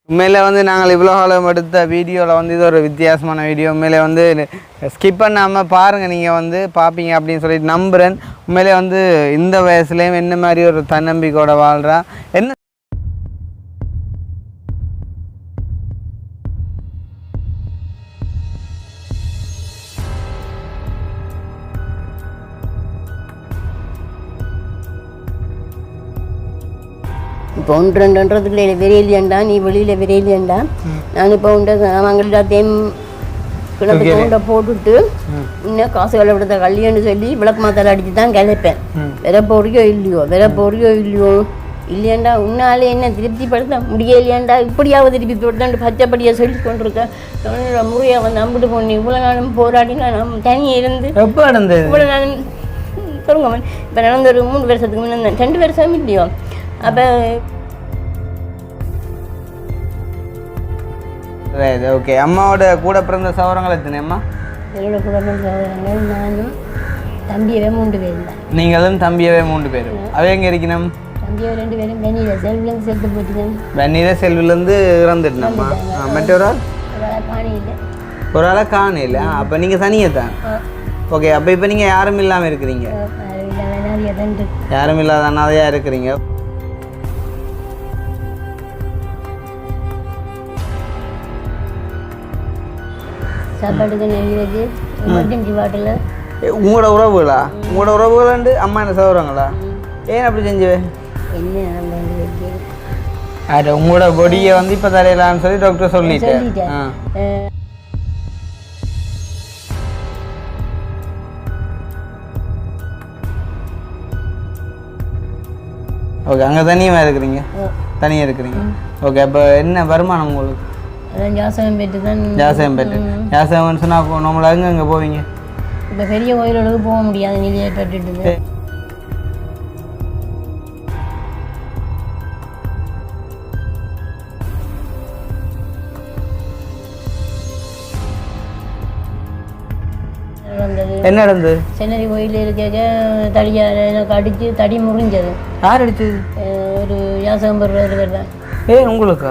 உண்மையிலே வந்து நாங்கள் இவ்வளோ காலம் எடுத்த வீடியோவில் வந்து இது ஒரு வித்தியாசமான வீடியோ. உண்மையிலே வந்து ஸ்கிப் பண்ணாமல் பாருங்கள், நீங்கள் வந்து பார்ப்பீங்க அப்படின்னு சொல்லிட்டு நம்புகிறேன். உண்மையிலே வந்து இந்த வயசுலேயும் என்ன மாதிரி ஒரு தன்னம்பிக்கையோட வாழ்கிறா என்ன இப்போ 1-2 விரையிலேண்டா நீ வெளியில் விரையிலேண்டா நான் இப்போ அவங்கள்ட்ட கிணத்துக்கு உண்டை போட்டுட்டு இன்னும் காசுகளை விடுத்த கல்யாணு சொல்லி விளக்கு மாத்தால் அடித்து தான் கிளப்பேன். விரை போறியோ இல்லையோ இல்லையாண்டா உன்னாலே என்ன திருப்திப்படுத்த முடியலையாண்டா இப்படியாவது திருப்பி போட்டு பச்சைப்படியாக சொல்லி கொண்டிருக்கேன். முறையாக வந்து நம்பிட்டு போனேன். இவ்வளோ நாளும் போராடி நான் தனியாக இருந்து இவ்வளோ நாளும் சொல்லுங்க. இப்போ நடந்த ஒரு 3 வருஷத்துக்கு முன்னே 2 வருஷம் இல்லையோ. அப்போ ஓகே. அம்மாவோட கூட பிறந்த சவரங்கள் எத்தனை அம்மா? என்னோட கூட பிறந்த சவரங்கள் நானும் தம்பியவே 3 பேர் தான். நீங்களும் தம்பியவே 3 பேர். அவை எங்கே இருக்கணும்? தம்பியை 2 பேரும் வெந்நீரை செல்விலேருந்து செத்து போட்டுக்கணும். வெந்நீரை செல்விலேருந்து இறந்துட்டேன்ம்மா. மற்றொரு ஆள் காணியில் ஒரு ஆளை காணையில். அப்போ நீங்கள் தனியாக தான். ஓகே. அப்போ இப்போ நீங்கள் யாரும் இல்லாமல் இருக்கிறீங்க? யாரும் இல்லாத அனாதையாக இருக்கிறீங்க. சாப்பாட்டுக்கு நெய்கிறது எமர்ஜென்சி வாட்டில் உங்களோட உறவுகளாண்டு அம்மா என்ன சவரங்களா? ஏன் அப்படி செஞ்சுவேன்? அது உங்களோட பொடியை வந்து இப்போ தரையிலான்னு சொல்லி டாக்டர் சொல்லிட்டேன். ஓகே. அங்கே தனியாக இருக்கிறீங்க. ஓகே. அப்போ என்ன வருமானம் உங்களுக்கு? ஜாசகம் பெற்று தான். ஜாசகம் சொன்னால் நம்மள அங்கே போவீங்க? இப்போ பெரிய கோயிலுக்கு போக முடியாது, நிதி ஏற்பட்டுட்டு. என்ன நடந்தது? சென்னரி கோயில் இருக்க தடியால் எனக்கு அடித்து தடி முறிஞ்சது. யார் அடிச்சது? ஒரு யாசகம் பெறுவர் தான். உங்களுக்கா?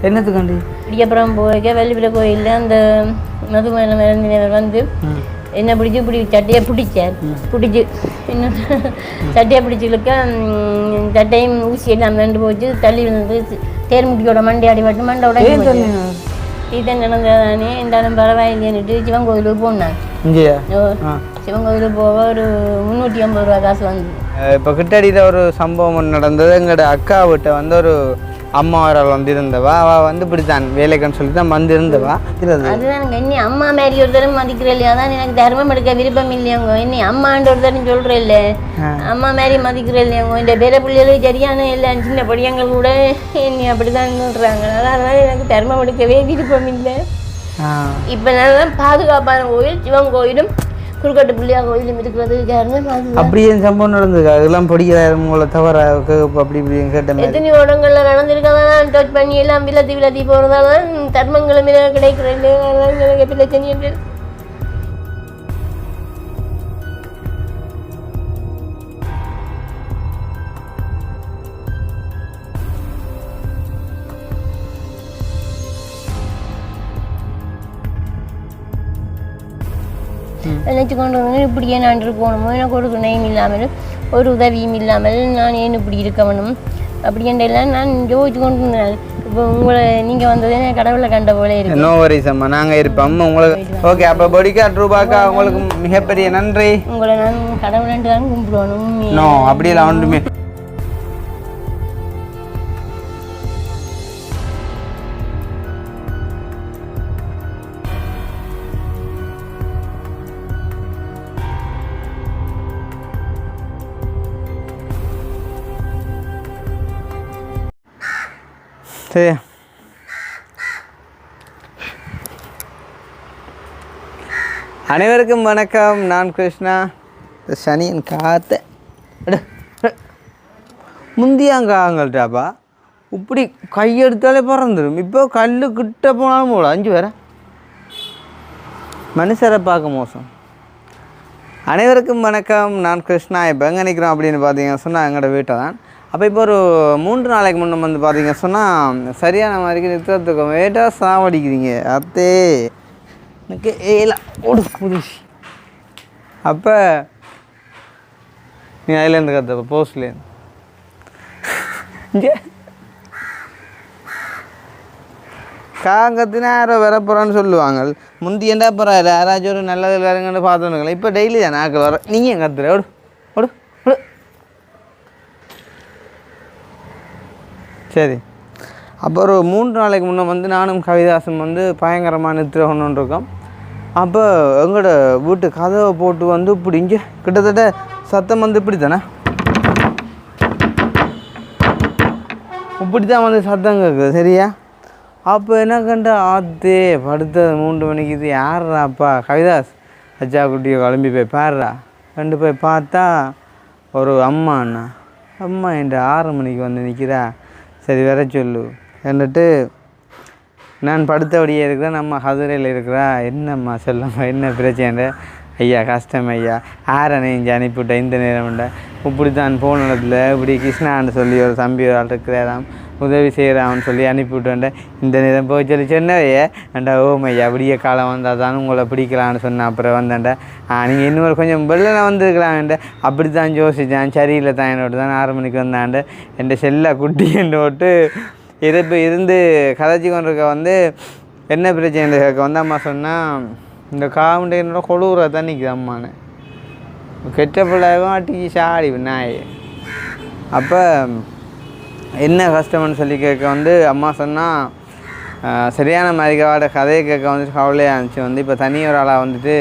என்னத்துக்காண்டி? இடியப்புறம் போய்க்க வெள்ளிப்பிள்ளை கோயிலில் அந்த மதுமேல மருந்தினர் வந்து என்ன பிடிச்சி இப்படி சட்டையை பிடிச்சார். இன்னும் சட்டையை பிடிச்சிருக்க சட்டையும் ஊசி எல்லாம் ரெண்டு போச்சு தள்ளி வந்து தேர்முட்டியோட மண்டை அடிபட்டு மண்டை உடனே இதன் நடந்ததானே இருந்தாலும் பரவாயில்லைன்னுட்டு சிவன் கோயிலுக்கு போனான். சிவன் கோயிலுக்கு போக ஒரு 350 ரூபா காசு வந்து. இப்போ கிட்டடியில் ஒரு சம்பவம் நடந்தது. எங்களோட அக்கா விட்ட வந்து ஒரு அம்மா அவரால் வந்து இருந்தவா. அவள் வந்து இப்படித்தான் வேலைக்குன்னு சொல்லி தான் வந்து இருந்தவா. அதுதான் எனக்கு என்ன அம்மா மாரி ஒரு தரம் மதிக்கிற இல்லையா? அதான் எனக்கு தர்மம் எடுக்க விருப்பம் இல்லையாங்க. என்ன அம்மான்ற ஒரு தரம் சொல்கிறேன் இல்லை, அம்மா மாரி மதிக்கிற இல்லையாங்க. இந்த பேர பிள்ளைகளுக்கு சரியான இல்லை சின்ன படியங்கள் கூட என்னை அப்படி தான் சொல்கிறாங்க. அதனால எனக்கு தர்மம் எடுக்கவே விருப்பம் இல்லை. இப்போ நல்லா பாதுகாப்பான கோயில் சிவன் கோயிலும் குறுக்கட்டு பிள்ளையா கோயிலும் இருக்கிறது காரணம். அப்படியே சம்பவம் நடந்தது. அதெல்லாம் படிக்கிறாரு உங்களை தவிர அப்படி இப்படின்னு கேட்டேன். எத்தனையோ இடங்கள்ல நடந்திருக்காதான் டச் பண்ணி எல்லாம் விலத்தி போகிறதால தர்மங்களும் கிடைக்கிறேன். எனக்கு பிரச்சனை. நினச்சி கொண்டு வந்து இப்படியே நான் இருக்கணுமோ, எனக்கு ஒரு துணையும் இல்லாமல் ஒரு உதவியும் இல்லாமல் நான் ஏன் இப்படி இருக்க வேணும் அப்படின்றெல்லாம் நான் யோசிச்சு கொண்டு இருந்தேன். இப்போ உங்களை நீங்கள் வந்ததே கடவுளை கண்ட போல இருக்கு. நோ வரிஸ் அம்மா, நாங்கள் இருப்போம் உங்களுக்கு. ஓகே. அப்போ பொடிக்காட் ரூபாக்கா உங்களுக்கு மிகப்பெரிய நன்றி. உங்களை நான் கடவுளன்ட்டு தான் கும்பிடுவணும். நோ அப்படியெல்லாம் ஒன்றுமே. சரி. அனைவருக்கும் வணக்கம். நான் கிருஷ்ணா. சனியன் காத்த முந்தியாங்காங்கள்ட்டாப்பா இப்படி கையெடுத்தாலே பறந்துடும். இப்போ கல் கிட்ட போனாலும் போல 5 பேரை மனுஷரை பார்க்க மோசம். அனைவருக்கும் வணக்கம். நான் கிருஷ்ணா. இப்போ எங்கே நிற்கிறோம் அப்படின்னு பார்த்தீங்கன்னா சொன்னால் எங்களோட வீட்டை தான். அப்போ இப்போ ஒரு 3 நாளைக்கு முன்னே வந்து பார்த்தீங்க சொன்னால் சரியான மாதிரிக்கு நிறுத்தத்துக்கு வேட்டாக சாவடிக்கிறீங்க அத்தே எனக்கு ஏலா ஓடு புதுசு. அப்போ நீ அதுலேருந்து கற்றுப்ப போஸ்ட்லேருந்து இங்கே காங்கத்தினா யாரோ வர போகிறான்னு சொல்லுவாங்க. முந்தி என்ன போகிறாரு யாராச்சும் ஒரு நல்லது வேறுங்கன்னு பார்த்துருங்களேன். இப்போ டெய்லி தான் நாக்கள் வர நீங்கள் கத்துற ஓடு ஓடு ஓடு. சரி அப்போ ஒரு 3 நாளைக்கு முன்னே வந்து நானும் கவிதாசன் வந்து பயங்கரமாக நித்திர கொண்டு இருக்கோம். அப்போ எங்களோட வீட்டு கதவை போட்டு வந்து இப்படி இங்கே கிட்டத்தட்ட சத்தம் வந்து இப்படி தானே இப்படி தான் வந்து சத்தம் கேட்குது சரியா. அப்போ என்ன கண்டா ஆத்தே படுத்தது 3 மணிக்கு இது யார்றாப்பா கவிதாஸ் அச்சா குட்டியை கிளம்பி போய் பாடுறா ரெண்டு போய் பார்த்தா ஒரு அம்மாண்ணா அம்மா என்கிட்ட 6 மணிக்கு வந்து நிற்கிறா. சரி வர சொல்லு என்னட்டு நான் படுத்தபடியே இருக்கிறேன். நம்ம கதிரையில் இருக்கிறா. என்னம்மா சொல்லம்மா என்ன பிரச்சனை? ஐயா கஷ்டம் ஐயா ஆரனை இங்கே அனுப்பிவிட்டேன் இந்த நேரம்ண்டா இப்படி தான் போன இடத்துல இப்படி கிருஷ்ணான்னு சொல்லி ஒரு தம்பி ஒரு ஆள் இருக்கிறாராம் உதவி செய்கிறான்னு சொல்லி அனுப்பிவிட்டேன்டா இந்த நேரம் போய் சொல்லி சொன்னவையே அண்டா ஓம் ஐயா அப்படியே காலம் வந்தால் தான் உங்களை பிடிக்கலான்னு சொன்னேன். அப்புறம் வந்தேன்டா நீங்கள் இன்னொரு கொஞ்சம் வெள்ளனை வந்துருக்கலாம்ண்ட அப்படி தான் யோசித்தேன். சரியில்லை தான் என்னோட தான் 6 மணிக்கு வந்தாண்ட என் செல்லை குட்டி என்னோட்டு இருந்து கதைச்சி கொண்டிருக்க வந்து என்ன பிரச்சனை கேட்க வந்து அம்மா சொன்னால் இந்த காவுண்டை என்னோட கொழுவுற தான் நிற்குது அம்மானு கெட்ட பிள்ளையும் அட்டிக்கு சாடி நாய். அப்போ என்ன கஷ்டம்னு சொல்லி கேட்க வந்து அம்மா சொன்னால் சரியான மாதிரிக்காவோட கதையை கேட்க வந்துட்டு கவலையாக இருந்துச்சு. வந்து இப்போ தனியொரு ஆளாக வந்துட்டு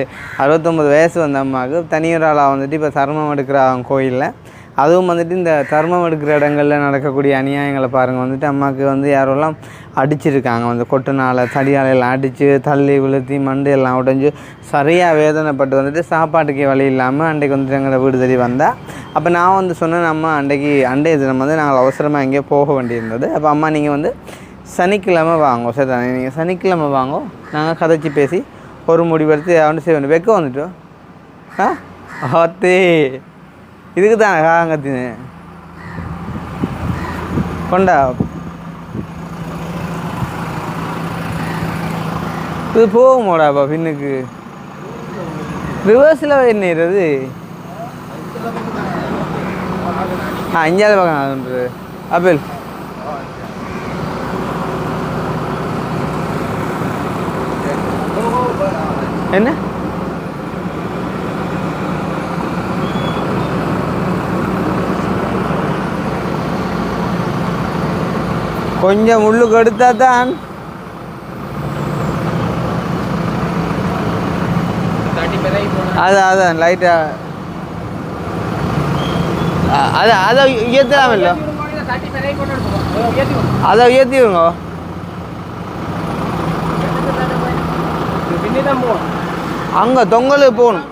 69 வயசு வந்த அம்மாவுக்கு தனியொரு ஆளாக வந்துட்டு இப்போ தர்மம் எடுக்கிற அவங்க கோயிலில் அதுவும் வந்துட்டு இந்த தர்மம் எடுக்கிற இடங்களில் நடக்கக்கூடிய அநியாயங்களை பாருங்கள். வந்துட்டு அம்மாவுக்கு வந்து யாரெல்லாம் அடிச்சிருக்காங்க வந்து கொட்டுனால தடியாலையெல்லாம் அடித்து தள்ளி விழுத்தி மண்டு எல்லாம் உடைஞ்சு சரியாக வேதனைப்பட்டு வந்துட்டு சாப்பாட்டுக்கே வழி இல்லாமல் அன்றைக்கு வந்துட்டு எங்களை வீடு தேடி வந்தால். அப்போ நான் வந்து சொன்னேன் அம்மா அன்றைய தினம் வந்து நாங்கள் அவசரமாக எங்கேயோ போக வேண்டியிருந்தது. அப்போ அம்மா நீங்கள் வந்து சனிக்கிழமை வாங்கோ சரி தானே நீங்கள் சனிக்கிழமை வாங்கோ நாங்கள் கதைச்சி பேசி ஒரு முடிவெடுத்து அவனு செய்ய வேண்டிய வைக்க வந்துட்டோம். ஆத்தே இதுக்கு தானே காங்கத்தின்னு கொண்டா இது போகுமோடாப்பா பின்னுக்கு ரிவர்ஸில் என்னது இஞ்சாவது பார்க்கணும் அப்பில் என்ன கொஞ்சம் உள்ளுக்கு எடுத்தா தான் அதான் லைட்டாக அதை உயர்த்தலாம் இல்லை அதை உயர்த்திடுங்க அங்கே தொங்கலுக்கு போகணும்.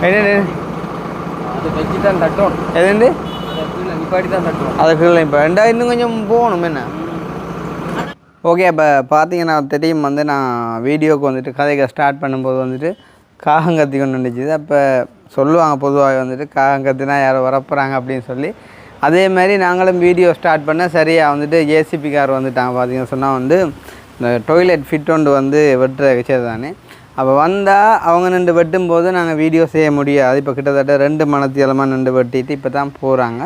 என்ன எதுண்டு அதை கீழே இப்போ இன்னும் கொஞ்சம் போகணும் என்ன. ஓகே இப்போ பார்த்தீங்கன்னா தெரியும் வந்து நான் வீடியோவுக்கு வந்துட்டு கதைக்கு ஸ்டார்ட் பண்ணும்போது வந்துட்டு காகங்கத்தி கொண்டு வந்துச்சு. அப்போ சொல்லுவாங்க பொதுவாக வந்துட்டு காகங்கத்தினா யாரோ வரப்போகிறாங்க அப்படின்னு சொல்லி அதே மாதிரி நாங்களும் வீடியோ ஸ்டார்ட் பண்ண சரியாக வந்துட்டு ஏசிபி கார் வந்துட்டாங்க. பார்த்தீங்கன்னு சொன்னால் வந்து இந்த டொய்லெட் ஃபிட் ஒன்று வந்து வெட்டுற வச்சது தானே. அப்போ வந்தால் அவங்க நின்று வெட்டும்போது நாங்கள் வீடியோ செய்ய முடியாது. இப்போ கிட்டத்தட்ட 2 மணத்தியலமாக நின்று வெட்டிட்டு இப்போ தான் போகிறாங்க.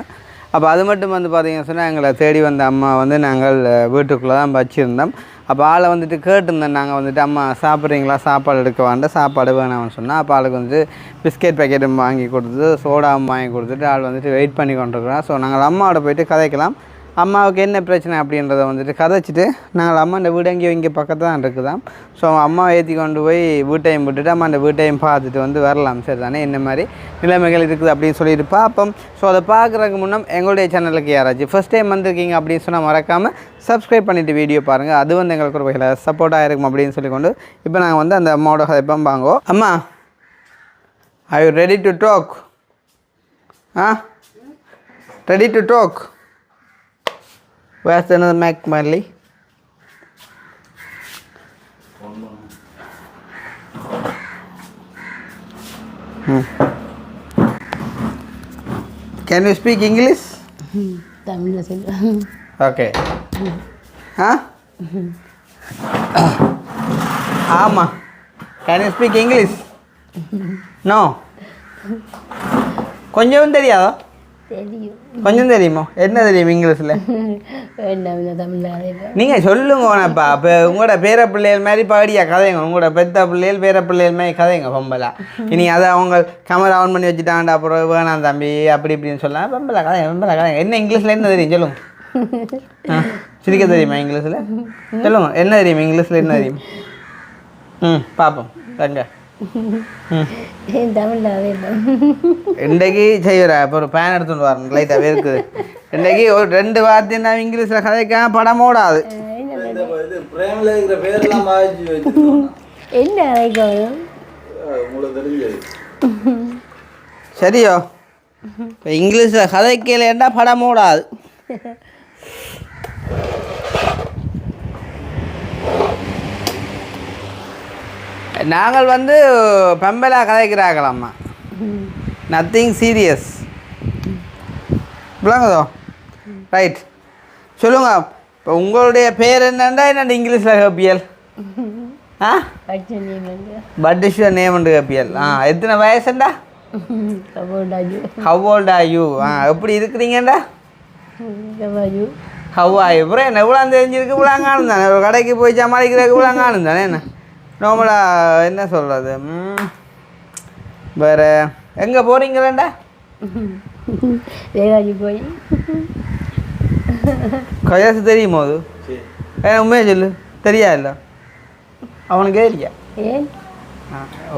அப்போ அது மட்டும் வந்து பார்த்திங்கன்னு சொன்னால் எங்களை தேடி வந்த அம்மா வந்து நாங்கள் வீட்டுக்குள்ளே தான் வச்சுருந்தோம். அப்போ ஆளை வந்துட்டு கேட்டுருந்தேன் நாங்கள் வந்துட்டு அம்மா சாப்பிட்றீங்களா சாப்பாடு எடுக்க வேண்டாம் சாப்பாடு வேணாம்னு சொன்னால் அப்போ ஆளுக்கு வந்துட்டு பிஸ்கெட் பேக்கெட்டும் வாங்கி கொடுத்துட்டு சோடாவும் வாங்கி கொடுத்துட்டு ஆள் வந்துட்டு வெயிட் பண்ணி கொண்டிருக்கிறோம். ஸோ நாங்கள் அம்மாவோட போய்ட்டு கதைக்கலாம் அம்மாவுக்கு என்ன பிரச்சனை அப்படின்றத வந்துட்டு கதைச்சிட்டு நாங்கள் அம்மா இந்த வீடு எங்கேயோ இங்கே பக்கத்தில் தான் இருக்குதான். ஸோ அம்மாவை ஏற்றி கொண்டு போய் வீட்டையும் விட்டுட்டு அம்மா அந்த வீட்டையும் பார்த்துட்டு வந்து வரலாம் சரி தானே என்ன மாதிரி நிலைமைகள் இருக்குது அப்படின்னு சொல்லிட்டு பார்ப்போம். ஸோ அதை பார்க்குறதுக்கு முன்னே எங்களுடைய சேனலுக்கு யாராச்சும் ஃபஸ்ட் டைம் வந்திருக்கீங்க அப்படின்னு சொன்னால் மறக்காமல் சப்ஸ்கிரைப் பண்ணிவிட்டு வீடியோ பாருங்கள். அது வந்து எங்களுக்கு ஒரு வகையில் சப்போர்ட்டாக இருக்கும் அப்படின்னு சொல்லிக்கொண்டு இப்போ நாங்கள் வந்து அந்த அம்மாவோட கதைப்பம் வாங்குவோம். அம்மா I you ready to talk? Ready to talk? Where's another Mac Marley? Can you speak English? தமிழில் சொல்லுவேன். ஓகே. ஆ ஆமாம். Can you speak English? No. கொஞ்சம் தெரியாதோ? தெரியும். கொஞ்சம் தெரியுமோ? என்ன தெரியும் இங்கிலீஷில்? வேண்டாம் தமிழில். நீங்கள் சொல்லுங்கப்பா. இப்போ உங்களோட பேர பிள்ளைகள் மாதிரி பாடியா கதைங்க. உங்களோட பெத்த பிள்ளைகள் பேர பிள்ளைகள் மாதிரி கதைங்க பொம்பலா. இனி அதை அவங்க கேமரா ஆன் பண்ணி வச்சுட்டாங்கடா அப்புறம் வேணாம் தம்பி அப்படி இப்படின்னு சொல்லலாம். பொம்பலா கதைங்க. என்ன இங்கிலீஷில் என்ன தெரியும் சொல்லுங்க. சிரிக்க தெரியுமா இங்கிலீஷில்? சொல்லுங்க என்ன தெரியும் இங்கிலீஷில் என்ன தெரியும்? பார்ப்போம் தங்க. இன்றைக்கு செய்யற இப்போ ஒரு பேன் எடுத்துட்டு வரணும் லைட்டாகவே இருக்குது. இன்றைக்கு ஒரு 2 வார்த்தை நான் இங்கிலீஷில் கதைக்காம படம் ஓடாது. சரியோ? இப்போ இங்கிலீஷில் கதைக்கலைன்னா படம் ஓடாது. நாங்கள் வந்து பெம்பலா கதைக்கிறாங்களாம்மா. Nothing serious. விளங்குதோ? ரைட். சொல்லுங்க. இப்போ உங்களுடைய பேர் என்னண்டா என்ன இங்கிலீஷில் கேப்பியல்? Ah what is your name உண்டு கேப்பியல். எத்தனை வயசுண்டா? How old are you? எப்படி இருக்கிறீங்கண்டா? How are you? அப்புறம் என்ன இவ்வளோ தெரிஞ்சிருக்கு இவ்வளோ காணும் தானே. ஒரு கடைக்கு போய் சமாளிக்கிறதுக்கு இவ்வளோ காணும் தானே. என்ன நார்மலாக என்ன சொல்கிறது? வேறு எங்கே போகிறீங்களேண்டா? போய் கயாசு தெரியுமோ? அது உண்மையாக சொல்லு. தெரியா இல்லை அவனுக்கே தெரியா?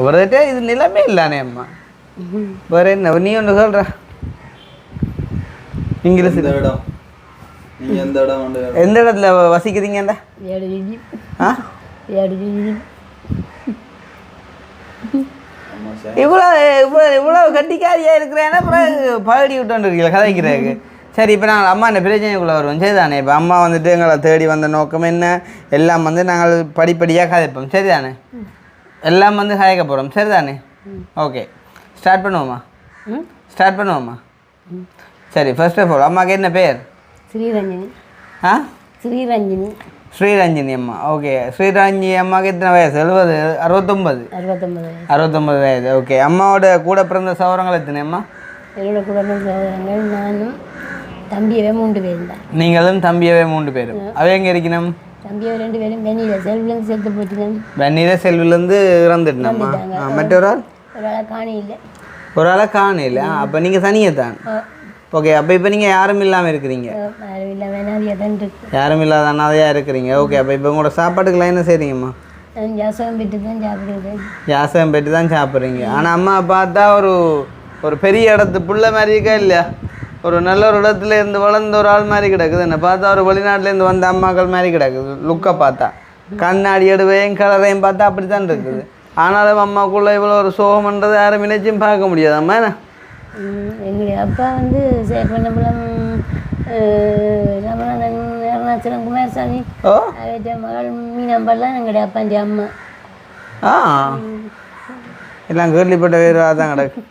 ஒருகிட்ட இது நிலைமை இல்லானே அம்மா. வேறு என்ன நீ ஒன்று சொல்கிற இங்கிலீஷ் இடம்? எந்த இடத்துல வசிக்கிறீங்கண்டா? இவ்வளோ கட்டிக்காரியாக இருக்கிறேன்னா அப்புறம் பகடி விட்டு இருக்கீங்களா கதைக்கிறதுக்கு? சரி, இப்போ நாங்கள் அம்மா இந்த பிரச்சனைக்குள்ளே வருவோம். சரிதானே? இப்போ அம்மா வந்துட்டு எங்களை தேடி வந்த நோக்கம் என்ன எல்லாம் வந்து நாங்கள் படிப்படியாக கதைப்போம். சரிதானே? எல்லாம் வந்து கதைக்க போகிறோம். சரிதானே? ஓகே, ஸ்டார்ட் பண்ணுவோம்மா. சரி, ஃபர்ஸ்ட் ஆஃப் ஆல் அம்மாவுக்கு என்ன பேர்? ஸ்ரீரஞ்சனி. ஸ்ரீரஞ்சனி. ஸ்ரீரஞ்சனி அம்மா. ஓகே, ஸ்ரீரஞ்சனி அம்மாவுக்கு எத்தனை வயசு? 70? 69 வயது. ஓகே, அம்மாவோட கூட பிறந்த சகோதரங்கள் எத்தனை அம்மா? என்னோட கூட பிறந்த சகோதரங்கள் நானும் தம்பியவே 3 பேர் தான். நீங்களும் தம்பியவே 3 பேரும். அவ எங்கே இருக்கணும்? தம்பியவே 2 பேரும் வெண்ணியில் செல்விலேருந்து செத்து போட்டுக்கணும். வெண்ணியில் செல்விலேருந்து இறந்துட்டோம்மா. மற்றொரு ஆள்? ஒரு ஆளை காணையில். ஒரு ஆளை காணையில். அப்போ நீங்கள் தனியாக தான். ஓகே, அப்போ இப்போ நீங்கள் யாரும் இல்லாமல் இருக்கிறீங்க? யாரும் இல்லாத அனாதையாக இருக்கிறீங்க. ஓகே, அப்போ இப்போ உங்களோட சாப்பாட்டுக்கெல்லாம் என்ன செய்கிறீங்கம்மா? யாசகம் பெற்று தான் சாப்பிடுறேன். யாசகம் பெற்று தான் சாப்பிட்றீங்க. ஆனால் அம்மா பார்த்தா ஒரு பெரிய இடத்து புள்ள மாதிரி இருக்கா இல்லையா? ஒரு நல்ல ஒரு இடத்துல இருந்து வளர்ந்த ஒரு ஆள் மாதிரி கிடக்குது. என்ன பார்த்தா ஒரு வெளிநாட்டிலேருந்து வந்த அம்மாக்கள் மாதிரி கிடக்குது. லுக்கை பார்த்தா கண்ணாடி எடுவையும் கலரையும் பார்த்தா அப்படி தான் இருக்குது. ஆனாலும் அம்மாக்குள்ளே இவ்வளோ ஒரு சோகம்ன்றது யாரும் நினைச்சும் பார்க்க முடியாது. அம்மா என்ன எங்களுடைய அப்பா வந்து சேப்பனபுரம் அருணாச்சலம் குமாரசாமி மகள் மீனம்பாலாம் எங்களுடைய அப்பாண்டி அம்மா. எல்லாம் கேள்விப்பட்ட வேறு தான் கிடக்கு.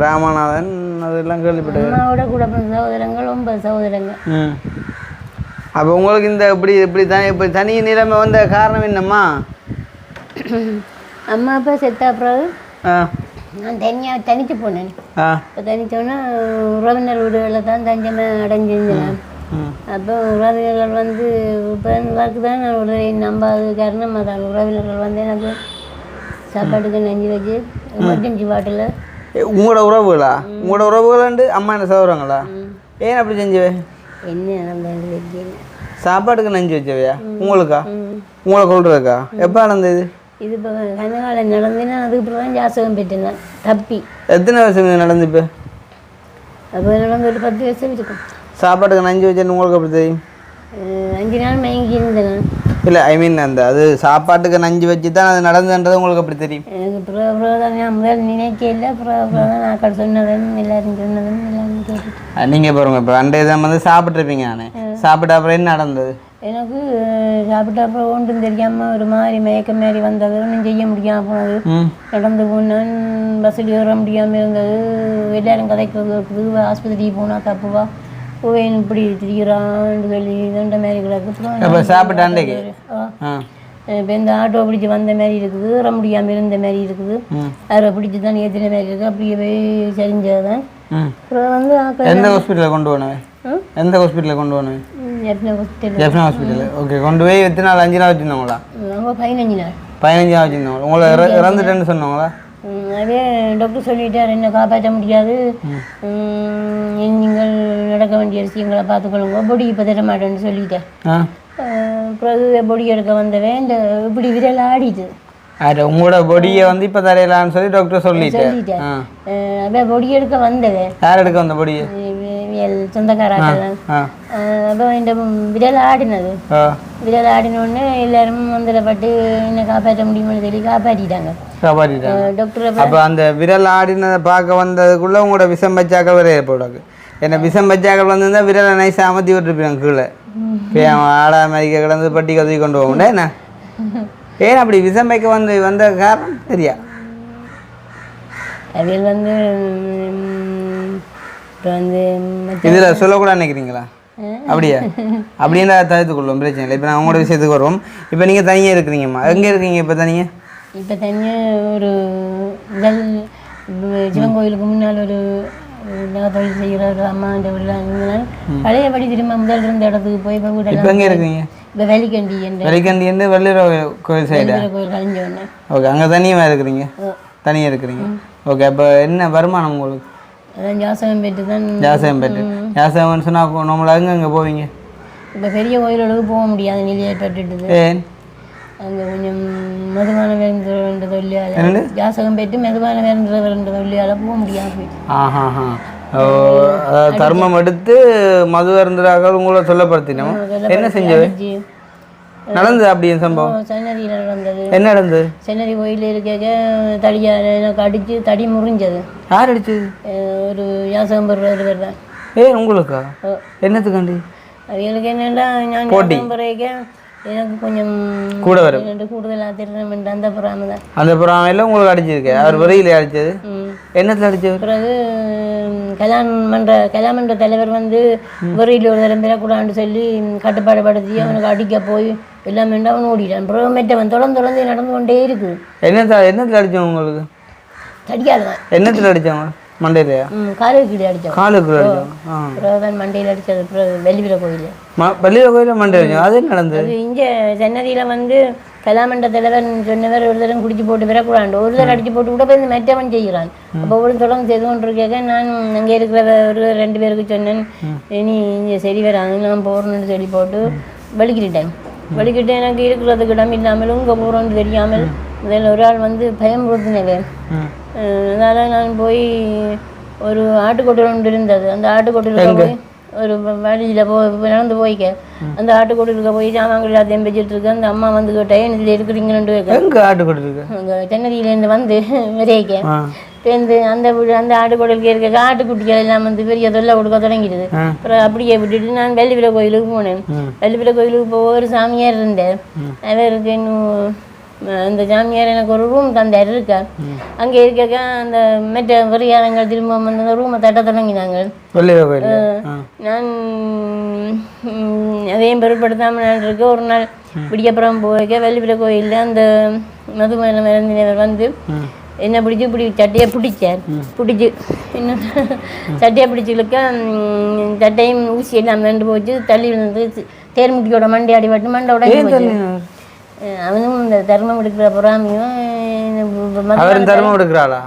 ராமநாதன் அதெல்லாம் கேள்விப்பட்ட. அம்மாவோட கூட சகோதரங்கள் 9 சகோதரங்கள். அப்போ உங்களுக்கு இந்த இப்படி தனி நிலைமை வந்த காரணம் என்னம்மா? அம்மா அப்பா செத்தா பிறகு நான் தனித்து போனேன். இப்போ தனித்தோன்னா உறவினர் வீடுகளில் தான் தஞ்சமாக அடைஞ்சிருந்தேன். அப்போ உறவினர்கள் வந்து இப்போ ஒர்க்கு தான் நான் உடனே நம்பாத காரணம் அதான். உறவினர்கள் வந்து எனக்கு சாப்பாட்டுக்கு நெஞ்சு வச்சு எமர்ஜென்சி பாட்டில். உங்களோட உறவுகளா? உங்களோட உறவுகளாண்டு அம்மா என்ன சகோதரங்களா? ஏன் அப்படி செஞ்சுவே? என்ன நடந்தது? சாப்பாட்டுக்கு நெஞ்சு வச்சவையா உங்களுக்கா? உங்களை கொள்றதுக்கா? எப்போ நடந்தது இது? இப்போ கனகாலம் நடந்துன்னா அதுக்கப்புறம் தான் ஜாசகம் பெற்றேன் தப்பி. எத்தனை வருஷம் நடந்து? இப்போ அப்போ நடந்து ஒரு 10 வருஷம் இருக்கும். சாப்பாட்டுக்கு நஞ்சு வச்சேன்னு உங்களுக்கு எப்படி தெரியும்? 5 நாள் மயங்கி இருந்தேன். இல்லை, ஐ மீன் அது சாப்பாட்டுக்கு நஞ்சு வச்சு தான் அது நடந்ததுன்றது உங்களுக்கு எப்படி தெரியும்? எனக்கு தான் நான் முதல் நினைக்க இல்லை. தான் நான் சொன்னதும் எல்லாரும் சொன்னதும் எல்லாரும் கேட்டு. நீங்கள் பாருங்க, இப்போ அன்றைய தான் வந்து சாப்பிட்ருப்பீங்க. நானே சாப்பிட்ட அப்புறம் என்ன நடந்தது? எனக்கு சாப்பிட்ட அப்புறம் ஒன்றும் தெரியாமல் ஒரு மாதிரி மயக்கம் மாரி வந்தது, ஒன்றும் செய்ய முடியாமல் போனது. நடந்து போனேன், பஸ்ஸில் ஏற முடியாமல் இருந்தது. எல்லாரும் கதைக்கிறது இருக்குது, ஆஸ்பத்திரிக்கு போனால் தப்புவா போவேன் இப்படி திரிகிறான்னு சொல்லி ரெண்ட மாதிரி கிடக்கு. சாப்பிட்டாண்டே இப்போ இந்த ஆட்டோ பிடிச்சி வந்த மாதிரி இருக்குது, ஏற முடியாமல் இருந்த மாதிரி இருக்குது. அவரை பிடிச்சி தான் ஏற்றின மாதிரி இருக்குது. அப்படியே போய் சரிஞ்சதான். அப்புறம் வந்து எந்த ஹாஸ்பிட்டலில் கொண்டு போனேன்? எந்த ஹாஸ்பிட்டலில் கொண்டு போனேன்? ஜெஃப்னா ஹாஸ்பிட்டல். ஓகே, கொண்டு போய் எத்தனை நாள்? 5 நாள் வச்சுருந்தாங்களா? 15 நாள். 15 நாள் வச்சுருந்தாங்களா? உங்களை இறந்துட்டேன்னு சொன்னாங்களா? அதே டாக்டர் சொல்லிட்டார், என்ன காப்பாற்ற முடியாது, நீங்கள் நடக்க வேண்டிய விஷயங்களை பார்த்துக்கொள்ளுங்க, பொடி இப்போ தர மாட்டேன்னு சொல்லிட்டேன். அப்புறம் பொடி எடுக்க வந்தவன் இந்த இப்படி விரல் ஆடிது. உங்களோட பொடியை வந்து இப்போ தரையலான்னு சொல்லி டாக்டர் சொல்லிட்டேன். அப்போ பொடி எடுக்க வந்தவன். யார் எடுக்க வந்த பொடியை? சொந்தக்காராக்கெல்லாம். அப்போ இந்த விரல் ஆடினது. விரல் ஆடினோடனே எல்லாரும் வந்துடப்பட்டு என்ன காப்பாற்ற முடியும்னு சொல்லி காப்பாற்றிட்டாங்க. டாக்டர் அப்போ அந்த விரல் ஆடினதை பார்க்க வந்ததுக்குள்ள உங்களோட விஷம் பச்சாக்கள் வேற ஏற்படாது. ஏன்னா விஷம் பச்சாக்கள் வந்திருந்தா விரலை நைஸாக அமர்த்தி விட்டுருப்பாங்க கீழே. ஆடா மதிக்க கிடந்து பட்டி கதவி கொண்டு போக என்ன? ஏன் அப்படி விஷம் வைக்க வந்த காரணம் தெரியா? அதில் வந்து இப்போ வந்து இதில் சொல்லக்கூடாது நினைக்கிறீங்களா? அப்படியா? அப்படின்னா தவிர்த்துக்கொள்ளும், பிரச்சனை இல்லை. இப்போ நான் உங்களோட விஷயத்துக்கு வருவோம். இப்போ நீங்கள் தனியாக இருக்கிறீங்கம்மா, எங்கே இருக்கீங்க இப்போ தனியாக? இப்போ தனியாக ஒரு சிவன் கோயிலுக்கு முன்னால் ஒரு தொழில் செய்கிற ஒரு அம்மா இந்த வீட்டில் பழையபடி திரும்ப முதல் இருந்த இடத்துக்கு போய் இப்போ வீட்டில். இப்போ எங்கே இருக்கீங்க? இப்போ வெலிக்கண்டி வெலிக்கண்டி வள்ளிர கோயில் சைடு. கோயில் கழிஞ்ச உடனே. ஓகே, அங்கே தனியாக இருக்கிறீங்க? தனியாக இருக்கிறீங்க. ஓகே, அப்போ என்ன வருமானம் உங்களுக்கு? அதான் ஜாசகம் பெற்று தான். ஜாசகம் பெற்று. ஜாசகம்னு சொன்னால் நம்மளாக அங்கே போவீங்க? இப்போ பெரிய கோயிலோடு போக முடியாது, நிலை ஏற்பட்டுட்டுது. ஏன்? அங்கே கொஞ்சம் மெதுவான வேறு தொழிலாளர் ஜாசகம் பெற்று மெதுவான வேறு தொழிலாளர் போக முடியாது போயிட்டு. தர்மம் எடுத்து மது அருந்துறாக உங்களை சொல்லப்படுத்தினோம். என்ன செஞ்சது? நடந்தது அப்படி சம்பவம்? சன்னதியில் நடந்தது. என்ன நடந்தது? சன்னதி கோயில் இருக்க தடியால் எனக்கு அடித்து தடி முறிஞ்சது. யார் அடிச்சது? ஒரு ஜாசகம் பெறுற தான். உங்களுக்கா? என்னத்துக்காண்டி? அவங்களுக்கு என்னென்னா நான் ஜாசகம் பெறைக்க எனக்கு கொஞ்சம் கூட வரும், கூடுதலாக தெரியணும். அந்த புறாம தான். அந்த புறாமையில் உங்களுக்கு அடிச்சிருக்கு. அவர் வரையில் அடித்தது என்னத்தில் அடித்தது? பிறகு கல்யாணமன்ற தலைவர் வந்து வரையில் ஒரு தரம் பெறக்கூடாதுன்னு சொல்லி கட்டுப்பாடு படுத்தி அவனுக்கு அடிக்க போய் எல்லாமே அவன் ஓடிட்டான். பிறகு மெட்டவன் தொடர்ந்து நடந்து கொண்டே இருக்குது. என்னத்தில் அடித்தவன் உங்களுக்கு? தடிக்காது தான். என்னத்தில் அடித்தவங்க? மண்டையிலையா? காலுக்கு கீழே அடித்தோம். காலுக்கு அடித்தோம். பிறகுதான் மண்டையில் அடித்தது. பிறகு வெள்ளிவில கோயில். வெள்ளிவில கோயிலில் மண்டை அடித்தோம். அது நடந்தது இங்கே சென்னதியில் வந்து கலாமண்ட தலைவர் சொன்னவர் ஒரு தரம் குடிச்சு போட்டு வரக்கூடாது, ஒரு தரம் அடிச்சு போட்டு கூட போய் இந்த மெட்டவன் செய்கிறான். அப்போ ஒரு தொடர்ந்து செய்து கொண்டு இருக்க நான் அங்கே இருக்கிற ஒரு 2 பேருக்கு சொன்னேன், இனி இங்கே சரி வராது, நான் போகிறேன்னு சொல்லி போட்டு வலிக்கிட்டேன். எனக்கு இருக்கிறதுக்கு இடம் இல்லாமலும் இங்கே போகிறோன்னு தெரியாமல் முதல்ல ஒரு ஆள் வந்து பயமுறுத்தினவே. அதனால் நான் போய் ஒரு ஆட்டுக்கொட்டல் ஒன்று இருந்தது. அந்த ஆட்டுக்கொட்டலுக்கு போய் ஒரு வழியில் நடந்து போய்க்க அந்த ஆட்டுக்கொட்டலுக்கு போய் சாமான்கள் எல்லாத்தையும் வச்சுட்டு இருக்கு. அந்த அம்மா வந்து கேட்டேன், இதில் இருக்கிறீங்கன்னு அங்கே தென்னதியிலேருந்து வந்து விரைக்க பேருந்து அந்த ஆட்டுக்கொட்டலுக்கு இருக்க ஆட்டுக்குட்டிகள் எல்லாம் வந்து பெரிய தொல்லை கொடுக்க தொடங்கிடுது. அப்புறம் அப்படியே விட்டுட்டு நான் வெள்ளிவில கோயிலுக்கு போனேன். வெள்ளிவில கோயிலுக்கு போக ஒரு சாமியார் இருந்தேன். அவருக்கு இன்னும் அந்த சாமியார் எனக்கு ஒரு ரூம் தந்தார் இருக்கா. அங்கே இருக்க அந்த மெட்ட வரியாரங்கள் திரும்ப வந்து அந்த ரூமை தட்ட தொடங்கினாங்க. நான் அதையும் பொருட்படுத்தாமல் நான் இருக்க ஒரு நாள் விடியப்புறம் போய்க்க வெள்ளிவில கோயிலில் அந்த மதுமன மருந்தினர் வந்து என்ன பிடிச்சி இப்படி சட்டையை பிடிச்சார். பிடிச்சி இன்னும் சட்டையை பிடிச்சிருக்க சட்டையும் ஊசி எல்லாம் ரெண்டு போச்சு தள்ளி வந்து தேர்முட்டியோட மண்டை அடிபட்டு மண்டை உடஞ்சி போச்சு. அவனும் இந்த தர்மம் எடுக்கிற பொறாமையும் தர்மம் எடுக்கிறாளா?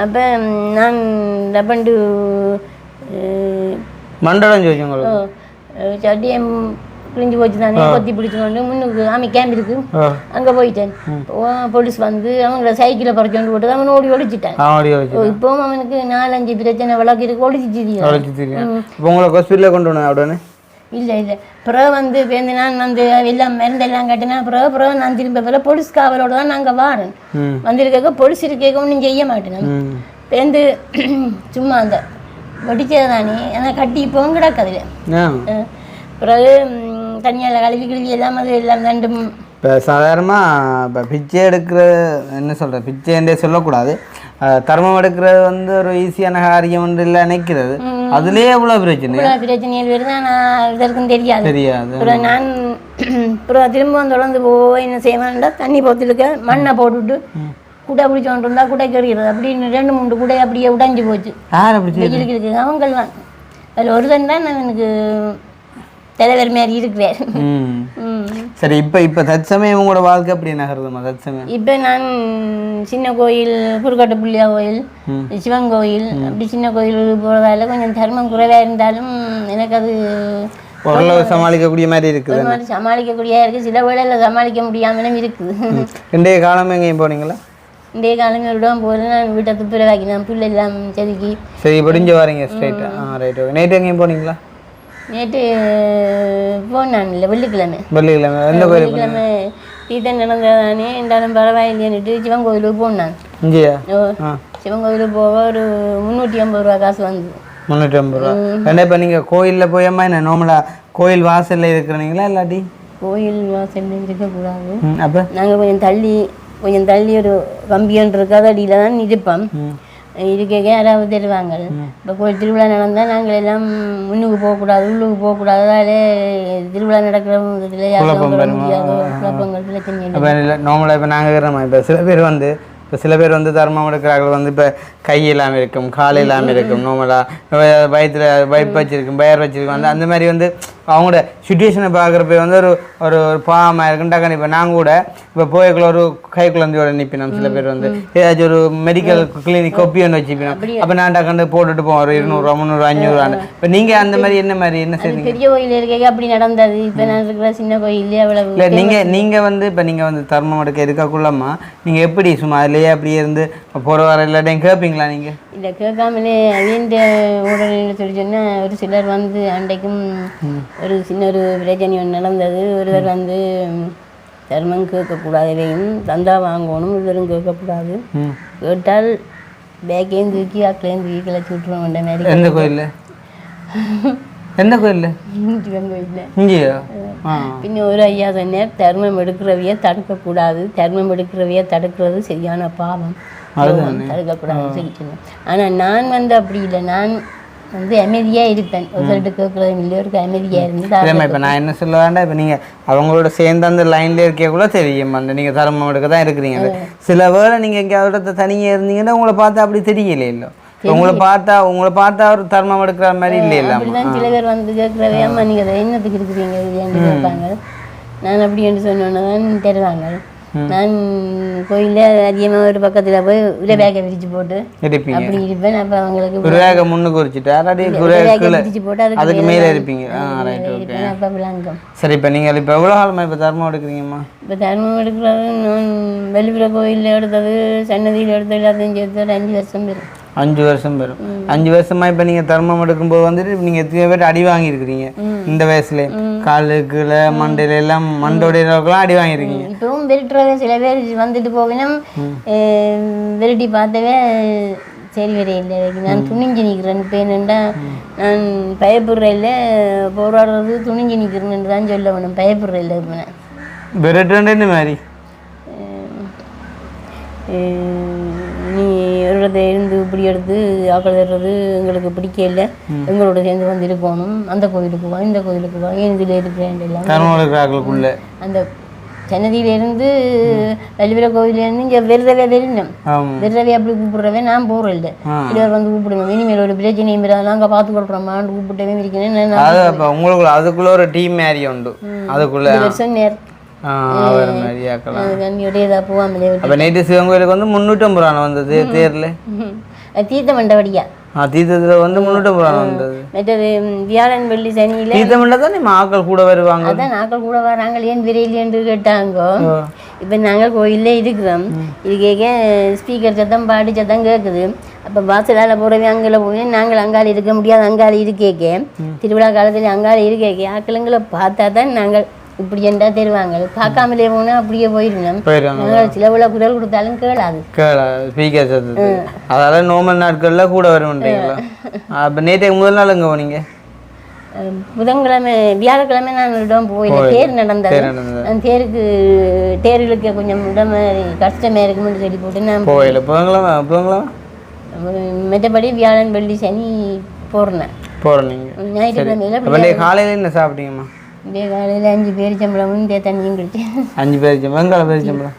அப்போ நான் டப்பண்டு மண்டலம் சட்டியை கிழிஞ்சு போச்சு தானே கொத்தி பிடிச்சுக்கொண்டு முன்னுக்கு ஆமை கேம்ப் இருக்கு அங்கே போயிட்டேன். போலீஸ் வந்து அவங்கள சைக்கிளை பறிச்சு கொண்டு போட்டு அவன் ஓடி ஒழிச்சிட்டான். இப்பவும் அவனுக்கு 4-5 பிரச்சனை வழக்கு இருக்கு, ஒழிச்சிட்டு கொண்டு வந்தேன். இல்லை பிறகு வந்து பேருந்து நான் வந்து எல்லாம் மருந்தெல்லாம் கட்டினா பிறகு நான் திரும்ப போலீஸ் காவலோட தான் நாங்கள் வாரேன். வந்திருக்க போலீஸ் இருக்க ஒன்றும் செய்ய மாட்டேன். பேருந்து சும்மா அந்த வெடிச்சது தானே ஆனால் கட்டி இப்போவும் கிடக்குதுல. பிறகு தனியால் கழுவி எல்லாம் அது எல்லாம் ரெண்டும். இப்போ சாதாரணமாக இப்போ பிச்சை எடுக்கிற என்ன சொல்கிற பிச்சைன்றே சொல்லக்கூடாது, தர்மம் எடுக்கிறது வந்து ஒரு ஈஸியான காரியம் ஒன்று இல்லை நினைக்கிறது, அதுலேயே எவ்வளோ பிரச்சனைகள் வருது. ஆனால் இதற்கும் தெரியாது. அப்புறம் நான் அப்புறம் திரும்ப தொடர்ந்து போய் என்ன செய்வேன்டா, தண்ணி போத்துலுக்க மண்ணை போட்டுவிட்டு குடை பிடிச்சோன்ட்டு இருந்தால் குடை கறிகிறது அப்படின்னு 2-3 குடை அப்படியே உடைஞ்சு போச்சு. வெயிலுக்கு இருக்குது அவங்கெல்லாம். அதில் ஒருத்தன் தான் எனக்கு தலைவர் மாதிரி இருக்கிறேன். சரி, இப்போ தற்சமயம் உங்களோட வாழ்க்கை அப்படி நகருதுமா? தற்சமயம் இப்போ நான் சின்ன கோயில், குறுக்காட்டு புள்ளியா கோயில், சிவன் கோயில், அப்படி சின்ன கோயில் போகிறதால கொஞ்சம் தர்மம் குறைவாக இருந்தாலும் எனக்கு அது ஓரளவு சமாளிக்கக்கூடிய மாதிரி இருக்குது. சமாளிக்கக்கூடியா இருக்குது. சில வேளையில் சமாளிக்க முடியாமலும் இருக்குது. இன்றைய காலம் எங்கேயும் போனீங்களா? இன்றைய காலமே விடாமல் போகிறேன். நான் வீட்டை துப்புரவாக்கி நான் புல் எல்லாம் செதுக்கி சரி முடிஞ்சு வரீங்க ஸ்ட்ரைட்டாக. ரைட். ஓகே. நைட்டு எங்கேயும் போனீங்களா? நேற்று போனான் இல்லை, வெள்ளிக்கிழமை. எந்த கோயில்? வெள்ளிக்கிழமை தீர்த்தம் நடந்ததானே இருந்தாலும் பரவாயில்லைன்னுட்டு சிவன் கோயிலுக்கு போனான். சிவன் கோயிலுக்கு போக ஒரு 350 ரூபா காசு வந்து. 350 ரூபா. ஏன்னா இப்போ நீங்கள் கோயிலில் போயம்மா என்ன நார்மலாக கோயில் வாசலில் இருக்கிறீங்களா இல்லாட்டி? கோயில் வாசலில் இருக்கக்கூடாது. அப்போ நாங்கள் கொஞ்சம் தள்ளி ஒரு கம்பியன்று இருக்காது அடியில் தான் இருப்போம். இருக்க யாராவது தருவாங்க. இப்போ கோயில் திருவிழா நடந்தால் நாங்கள் எல்லாம் முன்னுக்கு போகக்கூடாது, உள்ளுக்கு போகக்கூடாது. அதாலே திருவிழா நடக்கிற இதில் குழப்பங்கள் பிரச்சனை. நார்மலாக இப்போ நாங்கள் இருக்கிறோமா, இப்போ சில பேர் வந்து தர்மம் எடுக்கிறார்கள் வந்து இப்போ கை இல்லாமல் இருக்கும், கால் இல்லாமல் இருக்கும், நார்மலாக வயிற்றில் வைப்பு வச்சிருக்கும், பயர் வச்சிருக்கும். வந்து அந்த மாதிரி வந்து அவங்களோட சுச்சுவேஷனை பார்க்குறப்ப வந்து ஒரு ஒரு பாவமாக இருக்குன்ட்டாக்க. இப்போ நாங்கள் கூட இப்போ போய்க்குள்ள ஒரு கை குழந்தையோட நிற்பினோம். சில பேர் வந்து ஏதாச்சும் ஒரு மெடிக்கல் கிளினிக் கொப்பி ஒன்று வச்சுப்பினோம். அப்போ நான் டக்காண்டு போட்டுட்டு போவோம் ஒரு 200 300 500. இப்போ நீங்கள் அந்த மாதிரி என்ன செய்றீங்க? பெரிய கோயில் இருக்க அப்படி நடந்தது. இப்போ நான் இருக்கிற சின்ன கோயிலே அவ்வளவு இல்லை. நீங்கள் வந்து இப்போ நீங்கள் வந்து தர்மம் எடுக்க இருக்கக்குள்ளம்மா நீங்கள் எப்படி சும்மா அதுலேயே அப்படியே இருந்து போகிற வர இல்லாட்டையும் கேட்பீங்களா நீங்கள்? இல்லை, கேட்காமலே அவியன்ற உடல்நிலை சொல்லி சொன்னால் ஒரு சிலர் வந்து அன்றைக்கும் ஒரு சின்ன ஒரு பிரச்சனை ஒன்று நடந்தது. ஒருவர் வந்து தர்மம் கேட்கக்கூடாது, இதையும் தந்தா வாங்கணும், ஒருவரும் கேட்கக்கூடாது. கேட்டால் பேக்கையும் தூக்கி ஆக்களையும் தூக்கி கிளச்சி விட்டுருவோம். அந்த மாதிரி. எந்த கோயில்? எந்த கோயில்? சிவன் கோயிலில். இங்கேயா? பின்ன ஒரு ஐயா சொன்னார், தர்மம் எடுக்கிறவைய தடுக்கக்கூடாது, தர்மம் எடுக்கிறவைய தடுக்கிறது சரியான பாவம், தடுக்கக்கூடாதுன்னு சொல்லி சொன்னேன். ஆனால் நான் வந்து அப்படி இல்லை, நான் வந்து அமைதியாக இருப்பேன். ஒருத்தர்கிட்ட கேட்குறதும் இல்லை, ஒரு அமைதியாக இருந்து. இப்போ நான் என்ன சொல்ல வேண்டாம், இப்போ நீங்கள் அவங்களோட சேர்ந்து அந்த லைனில் இருக்கக்குள்ள தெரியும் அந்த நீங்கள் தர்மம் எடுக்க தான் இருக்கிறீங்க. சில வேளை நீங்கள் எங்கேயாவது தனியாக இருந்தீங்கன்னா உங்களை பார்த்தா அப்படி தெரியல. இல்லை, உங்களை பார்த்தா ஒரு தர்மம் எடுக்கிற மாதிரி இல்லை. இல்லை, அப்படிதான் சில பேர் வந்து கேட்குறவே, அம்மா நீங்கள் என்னத்துக்கு இருக்கிறீங்க என்று கேட்பாங்க. நான் அப்படி என்று சொன்னோன்னு தான் தருவாங்க. நான் கோயிலில் அதிகமாக ஒரு பக்கத்தில் போய் உரை பேக்கை விரிச்சு போட்டு அப்படி இருப்பேன். அப்போ அவங்களுக்கு முன்னுக்கு வச்சுட்டு விரிச்சு போட்டு அதுக்கு மேலே இருப்பீங்க. அப்போ விளங்கும். சரி, இப்போ நீங்கள் இப்போ எவ்வளோ காலமாக இப்போ தர்மம் எடுக்கிறீங்கம்மா? இப்போ தர்மம் எடுக்கிறது நான் வெளிப்புற கோயிலில் எடுத்தது, சன்னதியில் எடுத்தது எல்லாத்தையும் சேர்த்து ஒரு 5 வருஷம் வரும். 5 வருஷம் வரும். 5 வருஷமா இப்போ நீங்கள் தர்மம் எடுக்கும்போது வந்துட்டு நீங்கள் எத்தனை பேர் அடி வாங்கியிருக்கிறீங்க இந்த வயசுல? காலுக்குள்ள மண்டையில எல்லாம் மண்டோடையெல்லாம் அடி வாங்கியிருக்கீங்க. இப்பவும் விரட்டுறவே சில பேர் வந்துட்டு போகணும், விரட்டி பார்த்தவே சரி வரையில்லை. நான் துணிஞ்சு நிற்கிறேன். இப்போ என்னென்னா நான் பயப்படுறையில் போராடுறது துணிஞ்சு நிற்கிறேன்னு தான் சொல்ல வேணும். பயப்படுறையில் இருப்பேன். விரட்டுறேன்னு மாதிரி நீ ஒரு இடத்த இருந்து இப்படி எடுத்து ஆக்கள் தர்றது எங்களுக்கு பிடிக்கல, எங்களோட சேர்ந்து வந்து இருக்கணும், அந்த கோயிலுக்கு வா, இந்த கோயிலுக்கு வா, ஏன் இதில் இருக்கிறேன் எல்லாம். அந்த சன்னதியிலேருந்து வெளிவில கோயிலேருந்து இங்கே விரதவே வரணும். விரதவே அப்படி கூப்பிடுறவே நான் போகிறேன். இல்லை, இவர் வந்து கூப்பிடுவேன். இனிமேல் ஒரு பிரச்சனையும் இல்லாத நாங்கள் பார்த்து கொடுக்குறோம்மான்னு கூப்பிட்டவே இருக்கிறேன். உங்களுக்கு அதுக்குள்ள ஒரு டீம் மாதிரி உண்டு. அதுக்குள்ள வருஷம் நேரம் சிவன் கோயிலுக்கு வந்து 350 ரூபா வந்தது தேர்ல. தீர்த்த மண்டபடியா? தீர்த்தத்துல வந்து 350 ரூபா வந்தது. மற்றது வியாழன் வெள்ளி சனியில தீர்த்தமண்டா தான் ஆக்கள் கூட வருவாங்க. அதான் ஆக்கள் கூட வராங்க. ஏன் விரையிலேன்னு கேட்டாங்க. இப்போ நாங்கள் கோயிலே இருக்கிறோம். இது கேட்க ஸ்பீக்கர் சத்தம் பாடி சத்தம் கேட்குது. அப்போ வாசலால் போகிறவே அங்கே போய் நாங்கள் அங்காளி இருக்க முடியாது. அங்காளி இருக்கேக்க திருவிழா காலத்தில் அங்காளி இருக்கேக்க ஆக்களுங்களை பார்த்தா தான் நாங்கள் இப்படி என்றா தருவாங்க. பார்க்காமலே போனா அப்படியே போயிருந்தோம். சில விழா குரல் கொடுத்தாலும் கேளாது. அதால நோமல் நாட்கள்ல கூட வரும். அப்ப நேற்று முதல் நாள் எங்க போனீங்க? புதன்கிழமை வியாழக்கிழமை நான் இடம் போயில தேர் நடந்தது. நான் தேர்களுக்கு கொஞ்சம் உடம்பு கஷ்டமாக இருக்குமென்னு சொல்லி போட்டு நான் போயில புதன்கிழமை மற்றபடி வியாழன் வெள்ளி சனி போகிறேன். ஞாயிற்றுக்கிழமையில காலையில் என்ன சாப்பிட்டீங்கம்மா? காலையில் 5 பேரிச்சம்பளமும் தண்ணியும் குடிச்சு. 5 பேரிச்சம்பளம் வெங்கால பேரிச்சம்பளம்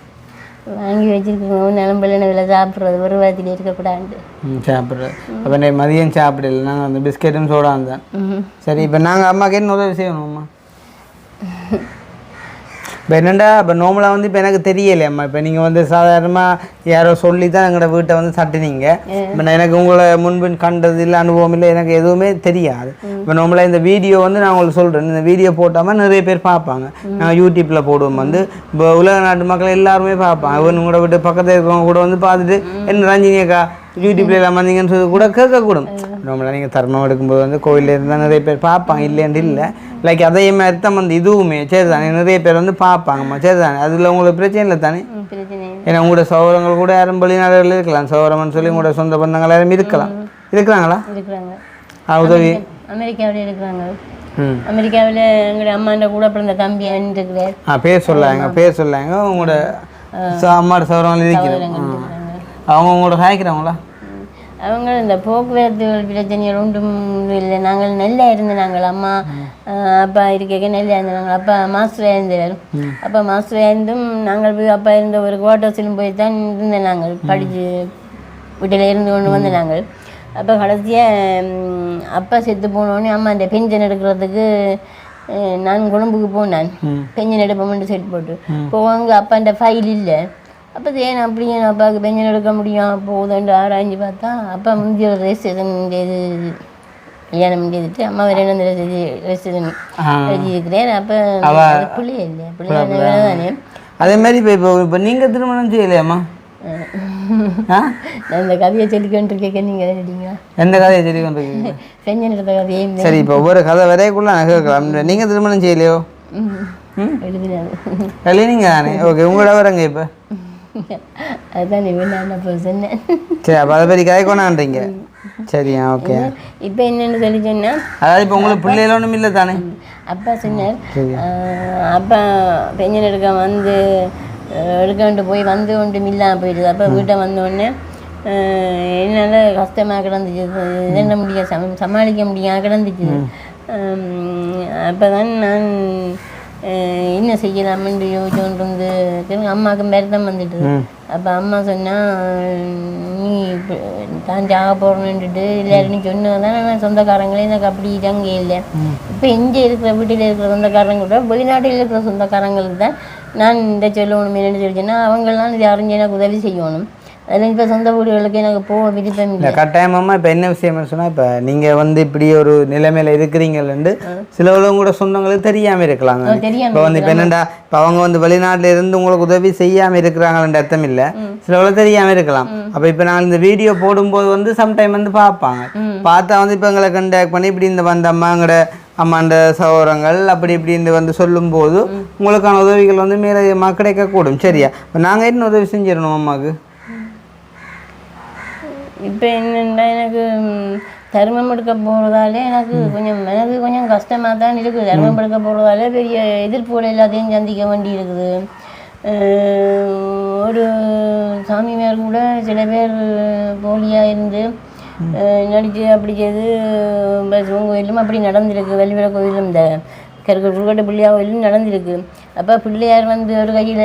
வாங்கி வச்சிருக்கோம். நிலம்பல விலை சாப்பிட்றது ஒரு வாரத்தில் இருக்கக்கூடாது சாப்பிட்றது. அப்போ மதியம் சாப்பிடல, நாங்கள் அந்த பிஸ்கெட்டும் சோடா இருந்தேன். சரி, இப்போ நாங்கள் அம்மாக்கு என்ன உதவி செய்யணும்மா? இப்போ என்னென்னா இப்போ நோம்பலாக வந்து இப்போ எனக்கு தெரியலையம்மா. இப்போ நீங்கள் வந்து சாதாரணமாக யாரோ சொல்லி தான் எங்களோட வீட்டை வந்து சட்டினீங்க. இப்போ நான் எனக்கு உங்களை முன்பின் கண்டது இல்லை, அனுபவம் இல்லை, எனக்கு எதுவுமே தெரியாது. இப்போ நோம்பலாக இந்த வீடியோ வந்து நான் உங்களுக்கு சொல்கிறேன், இந்த வீடியோ போட்டாமல் நிறைய பேர் பார்ப்பாங்க. நாங்கள் யூடியூப்பில் போடுவோம் வந்து இப்போ உலக நாட்டு மக்கள் எல்லாருமே பார்ப்பாங்க. இவனோட வீட்டு பக்கத்தில் இருக்கிறவங்க கூட வந்து பார்த்துட்டு என்ன ரஞ்சினியக்கா யூடியூப்ல எல்லாம் வந்தீங்கன்னு சொல்லி கூட கேட்கக்கூடும். நம்மள நீங்கள் தர்மம் எடுக்கும்போது வந்து கோயிலில் இருந்தால் நிறைய பேர் பார்ப்பாங்க, இல்லைன்ட்டு இல்லை. லைக் அதே மாதிரி தான் வந்து இதுவுமே சரி தானே, நிறைய பேர் வந்து பார்ப்பாங்கம்மா. சரி தானே, அதில் உங்களுக்கு பிரச்சனை இல்லை தானே? ஏன்னா உங்களோட சௌரங்கள் கூட யாரும் வெளிநாடுகளில் இருக்கலாம், சௌரம்னு சொல்லி உங்களோட சொந்த பந்தங்கள் யாரும் இருக்கிறாங்களா? உதவி அமெரிக்காவில் இருக்கிறாங்க. அமெரிக்காவில் எங்களோட அம்மாண்ட கூட பிறந்த தம்பி இருக்கிறார். பேர் சொல்லாங்க உங்களோட அம்மாவோட சௌரங்கள் இருக்கிறாங்க. அவங்க உங்களோட காய்க்கிறாங்களா? அவங்க இந்த போக்குவரத்து பிரச்சனைகள் ஒன்றும் இல்லை. நாங்கள் நல்லா இருந்தோம். நாங்கள் அம்மா அப்பா இருக்க நல்லா இருந்தாங்க. அப்பா மாஸ்டராக இருந்தார். அப்பா மாஸ்டராக இருந்தும் நாங்கள் போய் அப்பா இருந்த ஒரு குவார்ட்டர்ஸிலும் போய் தான் இருந்தோம். நாங்கள் படித்து வீட்டில் இருந்து கொண்டு வந்து நாங்கள் அப்போ கடைசியாக அப்பா செத்து போனோடனே அம்மா இந்த பென்ஷன் எடுக்கிறதுக்கு நான் கொழும்புக்கு போனேன். பென்ஷன் எடுப்போம்னு செட் போட்டு போவாங்க. அப்பாண்ட ஃபைல் இல்லை. அப்போ ஏன் அப்படியே அப்பாவுக்கு பென்ஷன் எடுக்க முடியும் போதுண்டு ஆராய்ஞ்சு பார்த்தா அப்பா முந்தைய ஒரு ரெஜிஸ்ட்ரேஷன் செய்து கல்யாணம் செய்துட்டு அம்மா வேறு என்ன ரெஜிஸ்ட்ரேஷன் எழுதியிருக்கிறேன். அப்போ பிள்ளையே இல்லை, பிள்ளைய தானே. அதே மாதிரி இப்போ நீங்கள் திருமணம் செய்யலையாம்மா? நான் இந்த கதையை சொல்லிக்கொண்டிருக்கேன், நீங்கள் எழுதிங்க. எந்த கதையை சொல்லிக்கொண்டிருக்கீங்க? பென்ஷன் எடுத்த கதையே. சரி, இப்போ ஒவ்வொரு கதை வரைக்குள்ள நான் கேட்கலாம். நீங்கள் திருமணம் செய்யலையோ? எழுதினீங்க தானே? ஓகே, உங்களோட வரங்க இப்போ அதுதான் நான் சொன்னேன். சரி, அப்போ அதை பற்றி கதை கொண்டான்றீங்க. சரியா, ஓகே. இப்போ என்னென்னு சொல்லி சொன்னால், அதாவது இப்போ உங்களுக்கு பிள்ளைகள் ஒன்றும் இல்லை தானே? அப்பா சொன்னார், அப்பா பென்ஷன் எடுக்க போய் வந்து ஒன்றும் இல்லாமல் போயிடுது. அப்போ வீட்டை வந்தோடனே என்னால் கஷ்டமாக கிடந்துச்சு, என்ன முடியாது, சமாளிக்க முடியாமல் கிடந்துச்சு. அப்போ தான் நான் என்ன செய்யலாம்னு யோசிச்சு கொண்டு வந்து அம்மாவுக்கு மருதம் வந்துட்டு. அப்போ அம்மா சொன்னால், நீ தான் ஜாக போகிறேன்னுட்டு எல்லாருன்னு சொன்னதான் நான் சொந்தக்காரங்களே எனக்கு அப்படி இறங்க இல்லை. இப்போ இங்கே இருக்கிற வீட்டில் இருக்கிற சொந்தக்காரங்க கூட வெளிநாட்டில் இருக்கிற சொந்தக்காரங்களுக்கு தான் நான் இந்த சொல்லணும். என்னென்னு சொல்லிச்சேன்னா அவங்களாம் இது அறிஞ்சு எனக்கு உதவி செய்யணும். அதில் இப்போ சொந்த வீடுகளுக்கு எனக்கு போக விருப்பம் இல்லை. கட்டாயமாக இப்போ என்ன விஷயம்னு சொன்னால், இப்போ நீங்கள் வந்து இப்படி ஒரு நிலைமையில் இருக்கிறீங்கன்னு சிலவங்களும் கூட சொந்தங்களுக்கு தெரியாமல் இருக்கலாங்க. இப்போ வந்து இப்போ என்னென்னா, இப்போ அவங்க வந்து வெளிநாட்டில் இருந்து உங்களுக்கு உதவி செய்யாமல் இருக்கிறாங்கன்ற அர்த்தம் இல்லை, சிலவங்களும் தெரியாமல் இருக்கலாம். அப்போ இப்போ நான் இந்த வீடியோ போடும்போது வந்து சம்டைம் வந்து பார்ப்பாங்க, பார்த்தா வந்து இப்போ எங்களை கண்டாக்ட் பண்ணி இப்படி இந்த வந்த அம்மாங்கட அம்மாண்ட சகோதரங்கள் அப்படி இப்படின்னு வந்து சொல்லும்போது உங்களுக்கான உதவிகள் வந்து மேலே கிடைக்கக்கூடும். சரியா, இப்போ நாங்கள் என்ன உதவி செஞ்சிடணும் அம்மாவுக்கு? இப்போ என்னென்னா, எனக்கு தர்மம் எடுக்க போகிறதாலே எனக்கு கொஞ்சம் கஷ்டமாக தான் இருக்குது. தர்மம் எடுக்க போகிறதாலே பெரிய எதிர்ப்புகள் எல்லாத்தையும் சந்திக்க வேண்டி இருக்குது. ஒரு சாமியார் கூட சில பேர் போலியாக இருந்து நடித்து அப்படி செய்து சிவன் கோயிலும் அப்படி நடந்திருக்கு. வெள்ளிவிழா கோயிலும் இந்த குருக்கட்டை பிள்ளையா கோயிலும் நடந்திருக்கு. அப்போ பிள்ளையார் வந்து ஒரு கையில்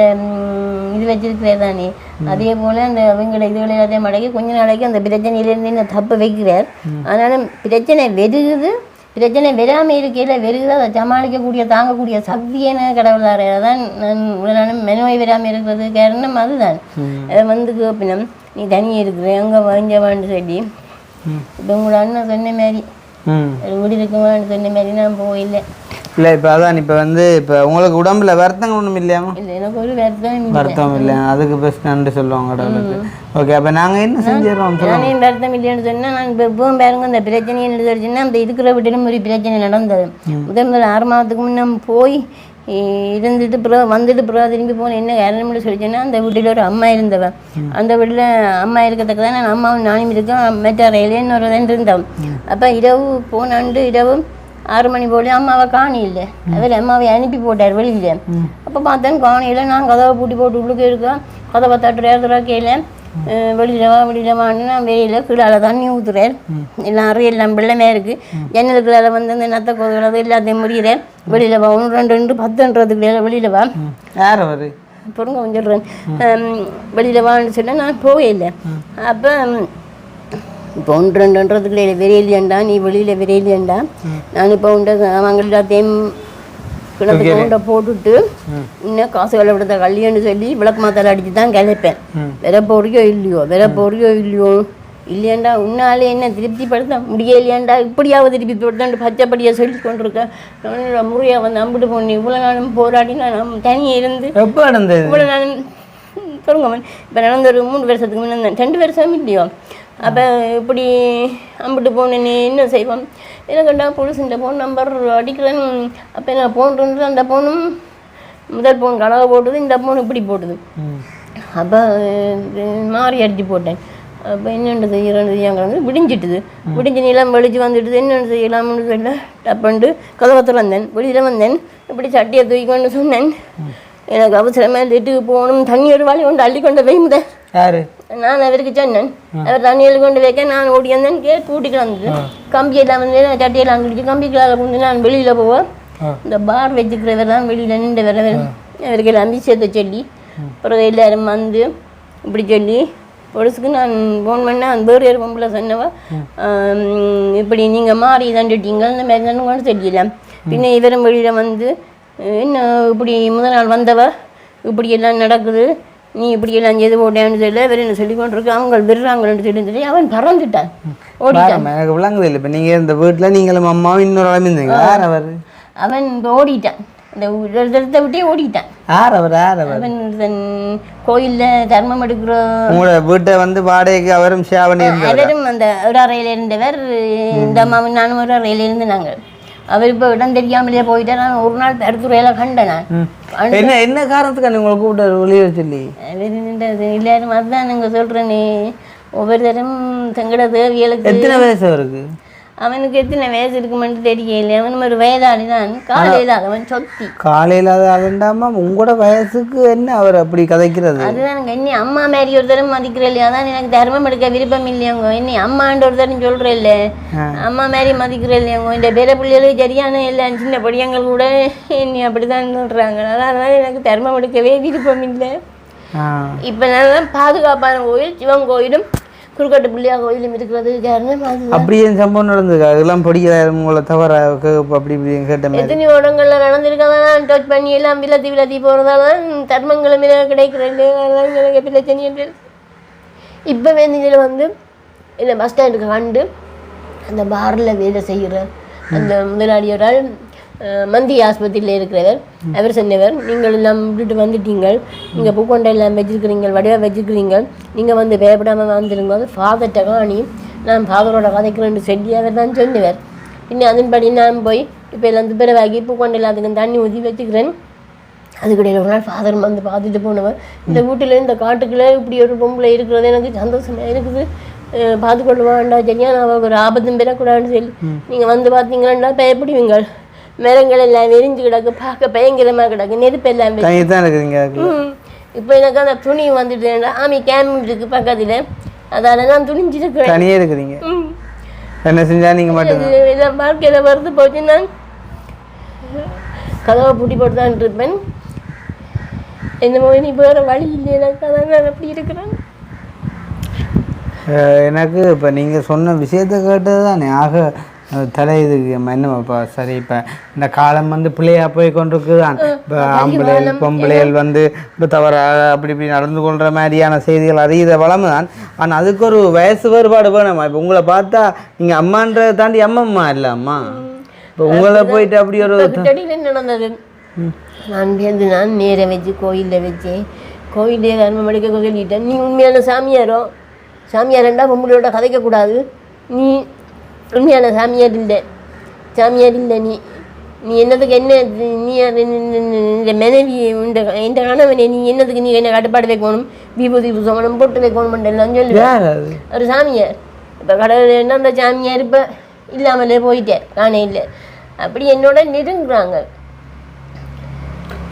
இது வச்சிருக்கிறே தானே, அதே போல் அந்த அவங்கள இதுகளை எல்லாத்தையும் மடக்கி கொஞ்ச நாளைக்கு அந்த பிரச்சனையிலேருந்து இந்த தப்பு வைக்கிறார். ஆனாலும் பிரச்சனை வெறுகுது, பிரச்சனை வெறாமல் இருக்கையில் வெறுகுது, அதை சமாளிக்கக்கூடிய தாங்கக்கூடிய சக்தியான கடவுள் தாரே. அதான் நான் உடனாலும் மெனோய் வெறாமல் இருக்கிறது காரணம் அதுதான். அதை வந்து கேப்பினம், நீ தனியாக இருக்கிற அங்கே வாங்கிவான்னு சொல்லி இப்போ உங்களோட அண்ணன் சொன்ன மாதிரி வீடு இருக்குவான்னு சொன்ன மாதிரி நான் போயில்லை. இல்லை, இப்போ அதான் இப்போ வந்து இப்போ உங்களுக்கு உடம்புல வருத்தங்கள் ஒன்றும் இல்லையாமா? இல்லை, எனக்கு ஒரு வருத்தம் இல்லை, அதுக்கு பெஸ்ட் நன்றி சொல்லுவாங்க கடவுளுக்கு. ஓகே, அப்போ நாங்கள் என்ன செஞ்சிடறோம்? நானே வருத்தம் இல்லைன்னு சொன்னால், நான் இப்போ எப்பவும் பாருங்க இந்த பிரச்சனை என்ன சொல்லிச்சுன்னா, அந்த இருக்கிற வீட்டிலும் ஒரு பிரச்சனை நடந்தது. முதல் 6 மாதத்துக்கு முன்னே போய் இருந்துட்டு வந்துட்டு திரும்பி போன என்ன காரணம்னு சொல்லிச்சேன்னா, அந்த வீட்டில் ஒரு அம்மா இருந்தவன். அந்த வீட்டில் அம்மா இருக்கத்தக்க தான் அம்மாவும் நானும் இருக்கோம். மெட்ட ரயிலேன்னு ஒரு தான் இருந்தோம். அப்போ இரவு போனாண்டு இரவு 6 மணி போல அம்மாவை காணியில்ல. அவர் அம்மாவை அனுப்பி போட்டார் வெளியில். அப்போ பார்த்தேன் காணியில். நான் கதவை பூட்டி போட்டு உள்ளுக்கு இருக்கேன். கதவை தட்டுற கையில் வெளியில் வான்னு நான் வெளியில் கீழே தண்ணி ஊற்றுறேன். எல்லாம் எல்லாம் வெள்ளமே இருக்குது. ஜன்னலுக்குள்ள வந்து அந்த நத்த கோதுகளை எல்லாத்தையும் முடிகிறேன். வெளியில் வா 1 2 10ன்றதுக்குள்ள வெளியில் வா. யார் அவர் பொருங்க வந்துடுறேன். வெளியில் வான்னு சொன்னால் நான் போவே இல்லை. அப்போ இப்போ 1 2ன்றதுக்குள்ள விரையிலேண்டா நீ வெளியில் விரையிலேண்டா நான் இப்போ அவங்க எல்லாத்தையும் கிணத்து கொண்ட போட்டுட்டு இன்னும் காசுகளை விடுத்த கல்யாணு சொல்லி விளக்கு மாத்தால அடிச்சு தான் கிளப்பேன். விரை போறியோ இல்லையோ இல்லையாண்டா உன்னாலே என்ன திருப்திப்படுத்த முடியலையாண்டா இப்படியாவது திருப்திப்படுத்தாண்டு பச்சைப்படியாக சொல்லி கொண்டிருக்கேன். முறையாக வந்து அம்பிட்டு போனேன். இவ்வளோ நாளும் போராடி நான் தனியாக இருந்து இவ்வளோ நாளும் சொல்லுங்க. இப்போ நடந்த ஒரு 3 வருஷத்துக்கு முன்னே 2 வருஷம் இல்லையோ. அப்போ இப்படி அம்பிட்டு போனேன் என்ன செய்வோம். எனக்குண்டா போலீஸுன்ற ஃபோன் நம்பர் அடிக்கிறேன். அப்போ நான் போன்றது அந்த ஃபோனும் முதல் ஃபோன் கனவை போட்டுது, இந்த ஃபோன் இப்படி போட்டுது. அப்போ மாறி அடித்து போட்டேன். அப்போ என்னென்னு செய்யறாங்க விடிஞ்சிட்டுது. விடிஞ்சு நிலம் வெளிச்சு வந்துட்டுது. என்னென்னு செய்யலாம்னு சொல்ல டப்பண்டு கதவத்தில் வந்தேன். வெளியில் வந்தேன். இப்படி சட்டியை தூக்கிக்கொண்டு சொன்னேன். எனக்கு அவசரமாக வீட்டுக்கு போகணும். தண்ணி ஒரு வாழை கொண்டு அள்ளி கொண்டு வைமுதேன். யாரு நான் அவருக்கு சொன்னேன். அவர் தண்ணியில் கொண்டு வைக்க நான் ஓடி வந்தேன். கூட்டிக்கலாம் வந்து கம்பியெல்லாம் வந்து சட்டியெல்லாம் குடிச்சு கம்பிக்கெல்லாம் கொண்டு நான் வெளியில் போவேன். இந்த பார் வச்சுக்கிறவர் தான் வெளியில் நின்று வரவர். அவருக்கு எல்லாம் விஷயத்தை சொல்லி பிறகு எல்லாரும் வந்து இப்படி சொல்லி பொலிஸுக்கு நான் ஃபோன் பண்ணேன். அந்த வேறு ஒரு பொம்பளை சொன்னவா இப்படி நீங்கள் மாறி தண்டுட்டீங்க இந்த மாதிரி தானே கொண்டு சொல்லிடலாம். பின்ன இவரும் வெளியில் வந்து என்ன இப்படி முதல் நாள் வந்தவ இப்படி எல்லாம் நடக்குது, நீ இப்படி எல்லாம் செய்து போட்டேன்னு சொல்லி வேறு என்ன சொல்லி கொண்டிருக்கு. அவங்க விடுறாங்கன்னு சொல்லி அவன் பறந்துட்டான், ஓடிட்டான். எனக்கு விளங்குது இல்லை. இப்போ நீங்கள் இந்த வீட்டில் நீங்களும் அம்மாவும் இன்னொரு ஆளும் இருந்தீங்க. யார் அவர்? அவன் ஓடிட்டான். இந்த இடத்த விட்டே ஓடிட்டான். யார் அவர்? அவன் கோயிலில் தர்மம் எடுக்கிற உங்களோட வீட்டை வந்து வாடகைக்கு அவரும் சேவனி அவரும் அந்த ஒரு அறையில் இருந்தவர். இந்த அம்மாவும் நானும் ஒரு அறையில் இருந்து நாங்கள். அவர் இப்போ இடம் தெரியாமலேயே போயிட்டா. நான் ஒரு நாள் பெருத்துறையில் கண்டேன். நான் என்ன காரணத்துக்கு உங்களுக்கு கூப்பிட்டு வெளியே சொல்லி எல்லாரும் அதுதான் நீங்கள் சொல்கிறேனே. ஒவ்வொரு தரம் தங்கட தேவியலுக்கு எத்தனை வயசு அவருக்கு? அவனுக்கு எத்தனை வயசு இருக்குமென்று தெரியல. அவன் ஒரு வயதாளி தான். காலையில் அவன் சொத்தி காலையில் அதுண்டாமா உங்களோட வயசுக்கு என்ன அவர் அப்படி கதைக்கிறது? அதுதான் எனக்கு என்ன அம்மா மாதிரி ஒரு தரம் மதிக்கிற இல்லையா. அதான் எனக்கு தர்மம் எடுக்க விருப்பம் இல்லையாங்க. என்ன அம்மான்ற ஒரு தரம் சொல்கிறேன் இல்லை, அம்மா மாதிரி மதிக்கிற இல்லையாங்க. இந்த பேர பிள்ளைகளுக்கு சரியான இல்லை சின்ன படியங்கள் கூட என்ன அப்படி தான் சொல்கிறாங்க. அதனால் எனக்கு தர்மம் எடுக்கவே விருப்பம் இல்லை. இப்போ நான் பாதுகாப்பான கோயில் சிவன் கோயிலும் குறுக்கட்டு பிள்ளையா கோயிலும் இருக்கிறது காரணம். அப்படியே சம்பவம் நடந்திருக்கு. அதெல்லாம் படிக்கிறாரு உங்களை தவிர அப்படி இப்படி கேட்ட மாதிரி எத்தனையோ இடங்கள்ல நடந்திருக்காதான். டச் பண்ணி எல்லாம் விலத்தி போகிறதால தான் தர்மங்களும் கிடைக்கிறது. அதெல்லாம் எனக்கு பிரச்சனை என்று இப்போ இதில் வந்து இல்லை பஸ் ஸ்டாண்டுக்கு கண்டு அந்த பாரில் வேலை செய்கிற அந்த முதலாளியோரால் மந்தி ஆஸ்பத்திரியில் இருக்கிறவர் அவர் சொன்னவர், நீங்கள் எல்லாம் விட்டுட்டு வந்துட்டீங்க, நீங்கள் பூக்கொண்டை எல்லாம் வச்சுருக்கிறீங்க, வடிவாக வச்சுருக்கிறீங்க, நீங்கள் வந்து பயப்படாமல் வந்துருங்க. ஃபாதர்கிட்ட காணி நான் ஃபாதரோட கதைக்கிறேன்னு சொல்லி அவர் தான் சொன்னவர். பின்ன அதன்படி நான் போய் இப்போ எல்லாம் துப்புரவாகி பூக்கொண்டை எல்லாத்துக்கும் தண்ணி ஊற்றி வச்சுக்கிறேன். அதுக்கிடையில் ஒரு நாள் ஃபாதர் வந்து பார்த்துட்டு போனவர். இந்த வீட்டில் இந்த காட்டுக்குள்ளே இப்படி ஒரு பொம்பளை இருக்கிறது எனக்கு சந்தோஷமாக இருக்குது, பார்த்துக்கொள்ள வேண்டாம் சரியா, நான் ஒரு ஆபத்தும் பெறக்கூடாதுன்னு சொல்லி நீங்கள் வந்து பார்த்தீங்கன்னா பயப்படுவீங்க. மரங்கள் எல்லாம் எரிஞ்சு கிடக்கு, பார்க்க பயங்கரமாக கிடக்கு, நெருப்பு எல்லாம் இருக்குதுங்க. இப்போ எனக்கு அந்த துணி வந்துட்டு ஆமி கேம்ப் இருக்கு பக்கத்தில், அதால நான் துணிஞ்சிருக்கிறேன். தனியாக இருக்குதுங்க. என்ன செஞ்சா நீங்கள் மட்டும் இதை வாழ்க்கையில் வருது போச்சு. நான் கதவை பூட்டி போட்டு தான் இருப்பேன். என்னமோ நீ வேறு வழி இல்லை எனக்கு, அதான் நான் அப்படி இருக்கிறேன். எனக்கு இப்போ நீங்கள் சொன்ன விஷயத்தை கேட்டது தானே ஆக தலை இதுக்கு என்னப்பா. சரி, இப்போ இந்த காலம் வந்து பிள்ளையா போய் கொண்டிருக்குதான். இப்போ ஆம்பளைகள் பொம்பளைகள் வந்து இப்போ தவறாக அப்படி இப்படி நடந்து கொள்கிற மாதிரியான செய்திகள் அறிகிற வளம் தான். ஆனால் அதுக்கு ஒரு வயசு வேறுபாடு வேணுமா? இப்போ உங்களை பார்த்தா நீங்கள் அம்மான்றதை தாண்டி அம்மம்மா இல்லை அம்மா. இப்போ உங்களை போயிட்டு அப்படி ஒரு நடந்தது. நான் நேரை வச்சு கோயிலில் வச்சேன். கோயிலே கர்மம் எடுக்க சொல்லிட்டேன். நீ உண்மையான சாமியாரோ? சாமியார்ண்டா பொம்பளையோட கதைக்கக்கூடாது. நீ உண்மையான சாமியார் இல்லை நீ நீ என்னதுக்கு என்ன நீ இந்த மனைவி இந்த கணவனை நீ என்னதுக்கு நீ என்ன கட்டுப்பாடு வைக்கணும், விபூதி பூசணும், பொட்டு வைக்கணும் எல்லாம் சொல்லி ஒரு சாமியார். இப்போ கடவுள் என்ன அந்த சாமியார் இப்போ இல்லாமலே போயிட்டேன் காணே இல்லை. அப்படி என்னோட நெருங்குறாங்க.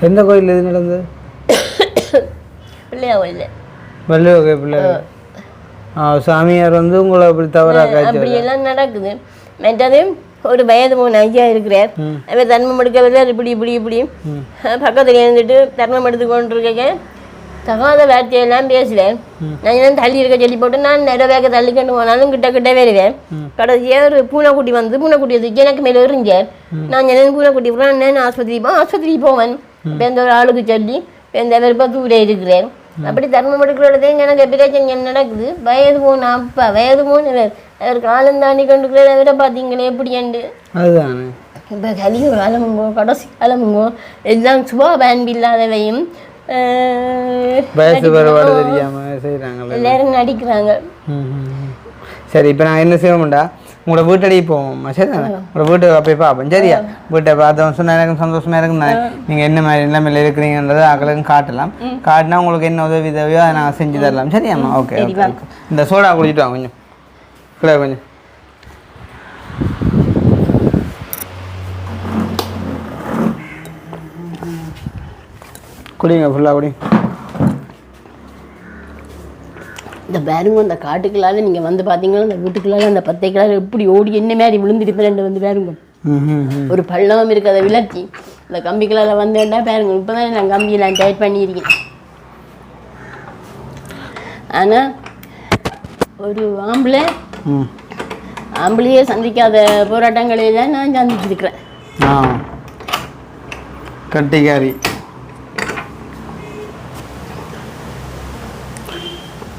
எந்த கோயில் இது நடந்தது? பிள்ளையா கோயில். வள்ளுவகை பிள்ளை. சாமியார் வந்து உங்களை அப்படி தவறாக அப்படி எல்லாம் நடக்குது. மற்றது ஒரு வயது 3 ஐயா இருக்கிறார். அவர் தர்மம் எடுக்கவில்லை, இப்படி பக்கத்தில் இருந்துட்டு தர்மம் எடுத்து கொண்டு இருக்க தகாத வார்த்தையெல்லாம் பேசுகிறேன். நான் என்ன தள்ளி இருக்க சொல்லி போட்டு நான் நிறைய தள்ளிக்கண்டு போனாலும் கிட்ட வருவேன். கடைசியாக ஒரு பூனைக்குட்டி வந்து பூனைக்குட்டி வச்சு எனக்கு மேலே எறிஞ்சார். நான் என்ன பூனைக்குட்டி போகிறேன், நான் ஆஸ்பத்திரி போவேன். இப்போ எந்த ஒரு ஆளுக்கு சொல்லி எந்த விருப்ப தூர இருக்கிறேன். அப்படி தர்மம் எடுக்கிறதையும் எனக்கு பிரச்சனை நடக்குது. வயது போன அப்பா வயது போனவர் அவர் காலம் தாண்டி கொண்டு அவரை பார்த்தீங்களே எப்படி அண்டு அதுதானே. இப்போ கலிய காலமுங்கோ கடைசி காலமுங்கோ எல்லாம் சுபா பேன்பு இல்லாதவையும் எல்லாரும் நடிக்கிறாங்க. சரி, இப்போ நான் என்ன செய்வோம்டா, உங்களோட வீட்டடி போவோம். சரி, உங்களோட வீட்டுக்கு போய் பார்ப்போம். சரியா? வீட்டை பார்த்தோம் சொன்னால் எனக்கு சந்தோஷமா இருக்கும். நீங்கள் என்ன மாதிரி நிலைமையில் இருக்கிறீங்கன்றதை அக்களையும் காட்டலாம். காட்டினா உங்களுக்கு என்ன உதவி தேவையோ அதை நான் செஞ்சு தரலாம். சரியாம்மா? ஓகே. இந்த சோடா குடிச்சிட்டு வாங்க கொஞ்சம் கிளை கொஞ்சம். குடிங்க, ஃபுல்லாக குடி. இந்த பாருங்க, அந்த காட்டுக்குள்ளால நீங்கள் வந்து பார்த்தீங்கன்னா அந்த வீட்டுக்குள்ளால அந்த பத்தைக்குள்ளால எப்படி ஓடி என்ன மாதிரி விழுந்துட்டு வந்து பாருங்க. ஒரு பள்ளம் இருக்குது, அதை விளக்கி அந்த கம்பிக்குள்ளால வந்தேன்னா பாருங்க. இப்போ தான் நான் கம்பியெல்லாம் டைட் பண்ணியிருக்கேன். ஆனால் ஒரு ஆம்பளையே சந்திக்காத போராட்டங்களையெல்லாம் நான் சந்திச்சிருக்கிறேன். கட்டிக்காரி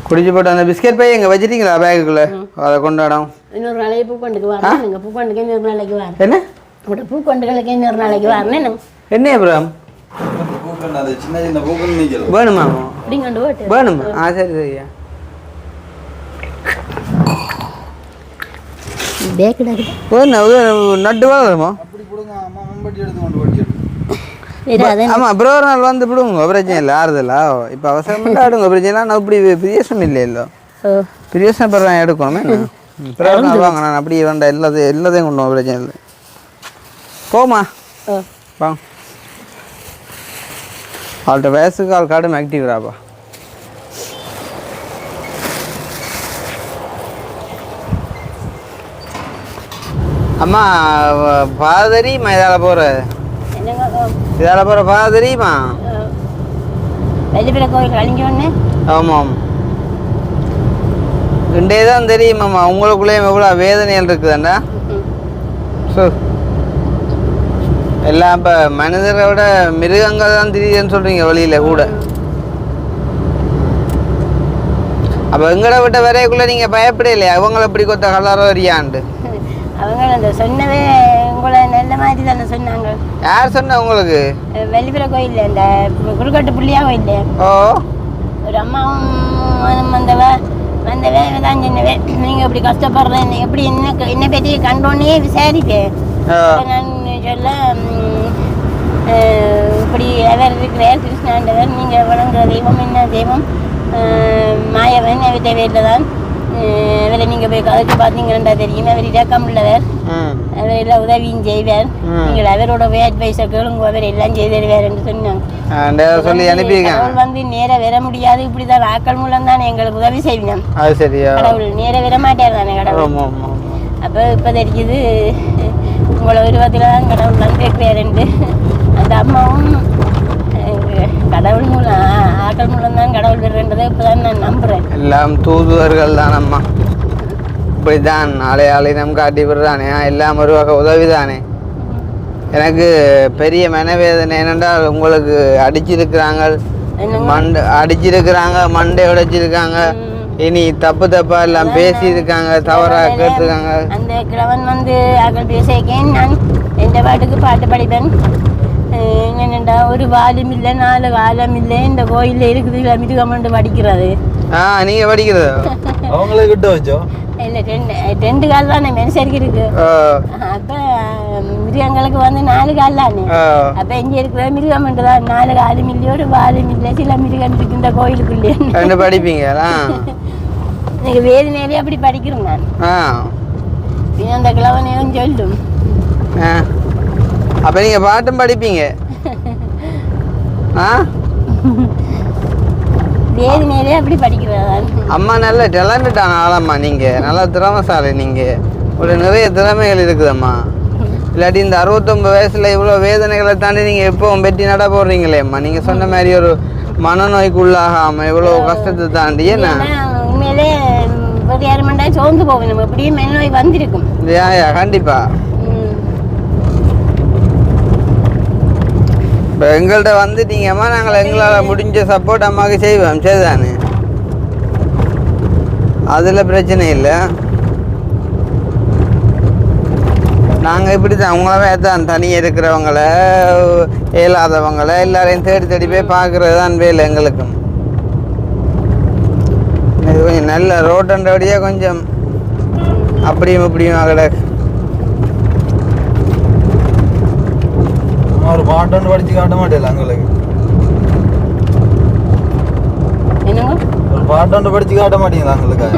குடிச்சு போட்டு அந்த பிஸ்கெட் பை எங்கே வச்சிட்டீங்களா பேக்குக்குள்ளே? அதை கொண்டாடும். இன்னொரு நாளைக்கு பூக்கொண்டுக்கு வரேன். நீங்கள் பூக்கொண்டுக்கு இன்னொரு நாளைக்கு வரேன். என்ன உங்களோட பூக்கொண்டுகளுக்கு இன்னொரு நாளைக்கு வரேன். என்ன அப்புறம் வேணுமா? அப்படிங்கண்டு போட்டு வேணுமா? சரி சரியா. நட்டு வளருமா? ஆமாம், அப்புறம் ஒரு நாள் வந்து விடுங்க, பிரச்சனை இல்லை. ஆறுதலா இப்போ அவசரம் ஆடுங்க, பிரச்சனை இல்லை. நான் இப்படி பிரியோசனம் இல்லையோ, பிரியோசனம் பெற எடுக்கணுமே. பிறகு நாள் வாங்க, நான் அப்படி வேண்டாம், எல்லாத்தையும் கொண்டு போக பிரச்சனை இல்லை. போமா வாங்க. அவள்கிட்ட வயசுக்கு ஆள் காடும் ஆக்டிவ்ராப்பா. அம்மா பாதரிம்மா, இதால் போகிற பாதரிம்மா. கோயில் கழிஞ்சோன்னு. ஆமாம், ரெண்டே தான் தெரியுமாம்மா. உங்களுக்குள்ளேயும் எவ்வளோ வேதனைகள் இருக்குதாண்டா. ஸோ எல்லாம் இப்போ மனிதரை விட மிருகங்கள் தான் தெரியுதுன்னு சொல்கிறீங்க வெளியில் கூட. அப்போ எங்களை விட்ட வரைக்குள்ளே நீங்கள் பயப்படையிலையா அவங்கள எப்படி கொத்த கலரோ வரியாண்டு? அவங்க அந்த சொன்னவே உங்களை நல்ல மாதிரி தானே சொன்னாங்க. யார் சொன்ன உங்களுக்கு? வெள்ளிப்புற கோயிலில் இந்த குறுக்கட்டு புள்ளியா கோயிலில் ஒரு அம்மாவும் வந்தவே தான் சொன்னவே, நீங்கள் இப்படி கஷ்டப்படுறேன் எப்படி என்ன பற்றி கண்டோன்னே விசாரிப்பேன். நான் சொல்ல இப்படி அவர் இருக்கிறார் கிருஷ்ணாண்டவர், நீங்கள் வணங்குற தெய்வம் என்ன தெய்வம் மாயவன் அவர் தேவையில்லை தான். அவரை நீங்கள் போய் கதைச்சு பார்த்தீங்கன்னா தெரியும், அவர் இறக்கம் உள்ளவர், அவர் எல்லாம் உதவியும் செய்வார். நீங்கள் அவரோட அட்வைஸை கேளுங்க, அவர் எல்லாம் செய்து தருவார் என்று சொன்னாங்க. கடவுள் வந்து நேராக வர முடியாது, இப்படிதான் ஆக்கள் மூலம் தானே எங்களுக்கு உதவி செய்வினோம். கடவுள் நேராக வர மாட்டார் தானே கடவுள். அப்போ இப்போ தெரியுது உங்களை உருவத்தில் தான் கடவுள் வந்து இருக்கிறாருன்ட்டு. அந்த அம்மாவும் கடவுள் மூலம் ஆக்கள் மூலம் தான் கடவுள் வருன்றதை இப்போதான் நான் நம்புகிறேன். எல்லாம் தூதுவர்கள் தான் அம்மா, இப்படிதான் ஆலயம் காட்டி விடுறானே, எல்லாம் ஒரு வகை உதவி தானே. எனக்கு பெரிய மனவேதனை என்னென்றால் உங்களுக்கு அடிச்சிருக்கிறாங்க, மண்டை உடைச்சிருக்காங்க, இனி தப்பா எல்லாம் பேசியிருக்காங்க, தவறாக கேட்டிருக்காங்க. அந்த கிழவன் வந்து ஆக்கள் பேசியிருக்கேன், நான் எந்த பாட்டுக்கு பாட்டு படிப்பேன். என்னென்னா ஒரு வாலும் இல்லை 4 காலம் இல்லை, இந்த கோயிலில் இருக்குது மிருகமண்டு படிக்கிறது. நீங்கள் படிக்கிறது அவங்களே கிட்ட வச்சோ இல்லை 2 கால் தானே மனுஷருக்கு இருக்கு. அப்போ மிருகங்களுக்கு வந்து 4 கால் தானே. அப்போ இங்கே இருக்கிற மிருகமண்டு தான் 4 காலும் இல்லை, ஒரு வாலும் இல்லை, சில மிருகம் இருக்கு இந்த கோயிலுக்குள்ளே. படிப்பீங்களா? எனக்கு வேதனையிலே அப்படி படிக்கிறேன் நான். அந்த கிழவனையும் சொல்லும் அப்போ நீங்கள் பாட்டும் படிப்பீங்க ஆ வேதினேலே அப்படி படிக்கிறதா அம்மா நல்ல டேலண்டடான ஆளம்மா நீங்கள் நல்லா திறமைசாலி நீங்கள் ஒரு நிறைய திறமைகள் இருக்குதம்மா இல்லாட்டி இந்த 69 வயசில் இவ்வளோ வேதனைகளை தாண்டி நீங்கள் எப்போவும் வெற்றி நட போடுறீங்களேம்மா நீங்கள் சொன்ன மாதிரி ஒரு மனநோய்க்கு உள்ளாகாமல் இவ்வளோ கஷ்டத்தை தாண்டி என்ன உண்மையிலே ஒரு 6 மணி நேரம் சோர்ந்து போகும் நம்ம எப்படியும் மனநோய் வந்திருக்கும் யா கண்டிப்பாக இப்போ எங்கள்கிட்ட வந்துட்டீங்கம்மா நாங்கள் எங்களால் முடிஞ்ச சப்போர்ட் அம்மாவுக்கு செய்வோம் சரிதானே அதில் பிரச்சனை இல்லை நாங்கள் இப்படி தான் உங்களவே தான் தனியாக இருக்கிறவங்கள இயலாதவங்களை எல்லாரையும் தேடி தேடி போய் பார்க்குறது தான் வேலை எங்களுக்கும் இது கொஞ்சம் நல்ல ரோட்டண்டபடியாக கொஞ்சம் அப்படியும் இப்படியும் கிடக்கு ஒரு பாட்டு படிச்சு காட்ட மாட்டேல எங்களுக்கு ஒரு பாட்டு படிச்சு காட்ட மாட்டீங்களா எங்களுக்கு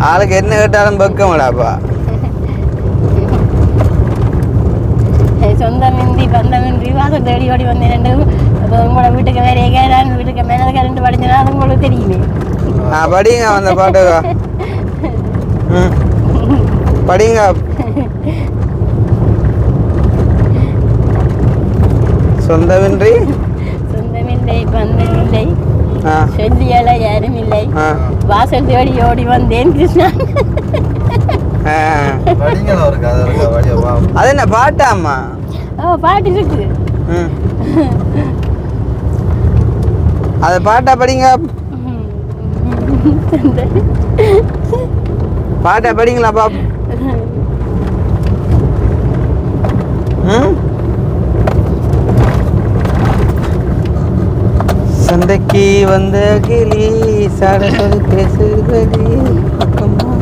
ஆளுக்கு என்ன கேட்டாலும் பக்கமாடாப்பா சொந்தமின்றி பந்தமின்றி வாசல் தேடி ஓடி வந்தேன் அப்போ உங்களோட வீட்டுக்கு வேற நான் வீட்டுக்கு மேலே கரண்ட் படிச்சேன்னா அது உங்களுக்கு தெரியுமே படிங்க அந்த பாட்டு படிங்க சொந்தமின்றி சொந்தமில்லை பந்தமில்லை சொல்லியல யாரும் இல்லை வாசல் தேடி ஓடி வந்தேன் கிருஷ்ணா அது என்ன பாட்டாம்மா பாட்டு இருக்கு அது பாட்டா படிங்க பாட்டா படிங்களா பாப் சந்தைக்கு வந்த கிளி சாட சொல்லி பேசுகிறடி பக்கமா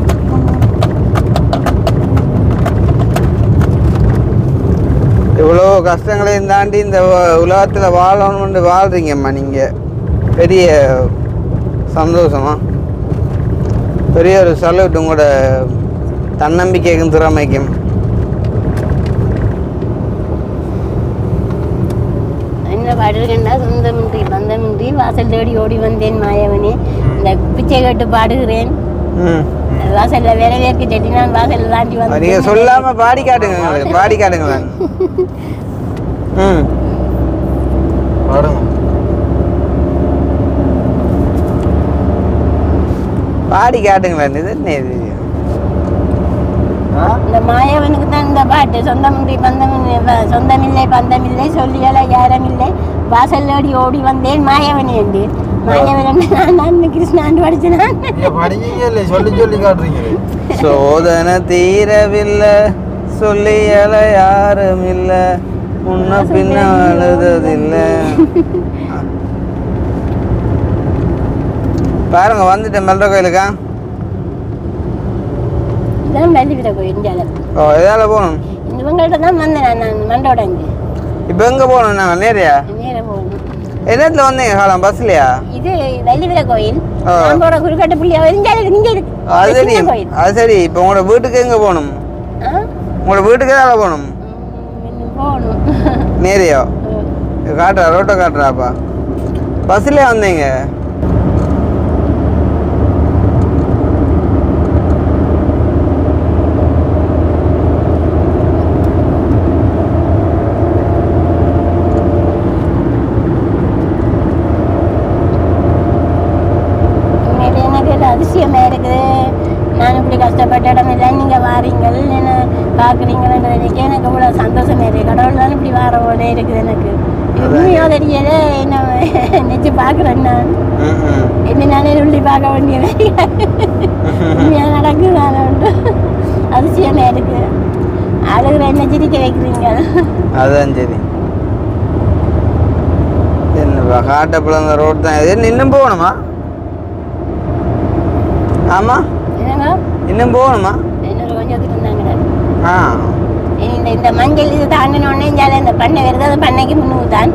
இவ்வளோ கஷ்டங்களையும் தாண்டி இந்த உலகத்தில் வாழணும்னு வாழ்றீங்கம்மா நீங்கள் பெரிய சந்தோஷமா பெரிய ஒரு சல்யூட் உங்களோட தன்னம்பிக்கைக்கும் திறமைக்கும் என்ன பாடுறேன்னா சொந்தமின்றி பந்தமின்றி வாசல் தேடி ஓடி வந்தேன் மாயவனே இந்த பிச்சை கட்டு பாடுகிறேன் வாசல்ல வேற வேர்க்கு செட்டி நான் வாசல்ல தாண்டி வந்து நீங்க சொல்லாம பாடி காட்டுங்க பாடி காட்டுங்களேன் பாடி காட்டுங்களேன் இது என்ன இது இந்த மாயவனுக்கு தான் இந்த பாட்டு சொந்தமின்றி சொந்தமில்லை பந்தமில்லை சொல்லியல யாரமில்லை வாசல் தேடி ஓடி வந்தேன் மாயவனே என்று மாயவன் நான் கிருஷ்ணாண்டு படிச்சேன் சோதனை தீரவில்லை சொல்லியல யாரும் இல்ல முன்ன பின்ன அழுததில்லை பாருங்க வந்துட்டேன் மெல்ற கோயிலுக்கா வெள்ளிவிட கோயில் ஓ எதால போகணும் இவங்கள்ட்ட தான் வந்தேன் நான் மண்டோட இங்கே இப்போ எங்கே போகணும் நாங்கள் நேரையா நேராக போகணும் என்னத்துல வந்தீங்க காலம் பஸ்லையா இது வெள்ளிவிட கோயில் நம்மளோட குறுக்கட்ட புள்ளியா இங்கே இருக்கு அது சரி அது சரி இப்போ உங்களோட வீட்டுக்கு எங்கே போகணும் உங்களோட வீட்டுக்கு எதால போகணும் போகணும் நேரையா காட்டுறா ரோட்டை காட்டுறாப்பா பஸ்லேயே வந்தீங்க அதிசயமாக இருக்குது நான் இப்படி கஷ்டப்பட்ட இடமில்லை நீங்கள் வாரீங்கள் என்ன பார்க்குறீங்கன்றது எனக்கு இவ்வளோ சந்தோஷமாக இருக்குது கடவுள் தான் இப்படி வார போல இருக்குது எனக்கு உண்மையோ தெரியல என்ன நினச்சி பார்க்குறேன் நான் என்ன நானே உள்ளி பார்க்க வேண்டிய உண்மையாக நடக்குது நான் அதிசயமாக இருக்குது அழுகிற என்ன சிரிக்க வைக்கிறீங்க அதுதான் சரி என்னப்பா காட்டப்பழந்த ரோடு தான் இது இன்னும் போகணுமா ஆமா என்னங்க இன்னும் போகணுமா இன்னொரு கொஞ்சம் இருந்தாங்க ஆ இந்த மஞ்சள் இது தாண்டினோடனே ஜால இந்த பண்ணை வருது அந்த பண்ணைக்கு முன்னுக்கு தான்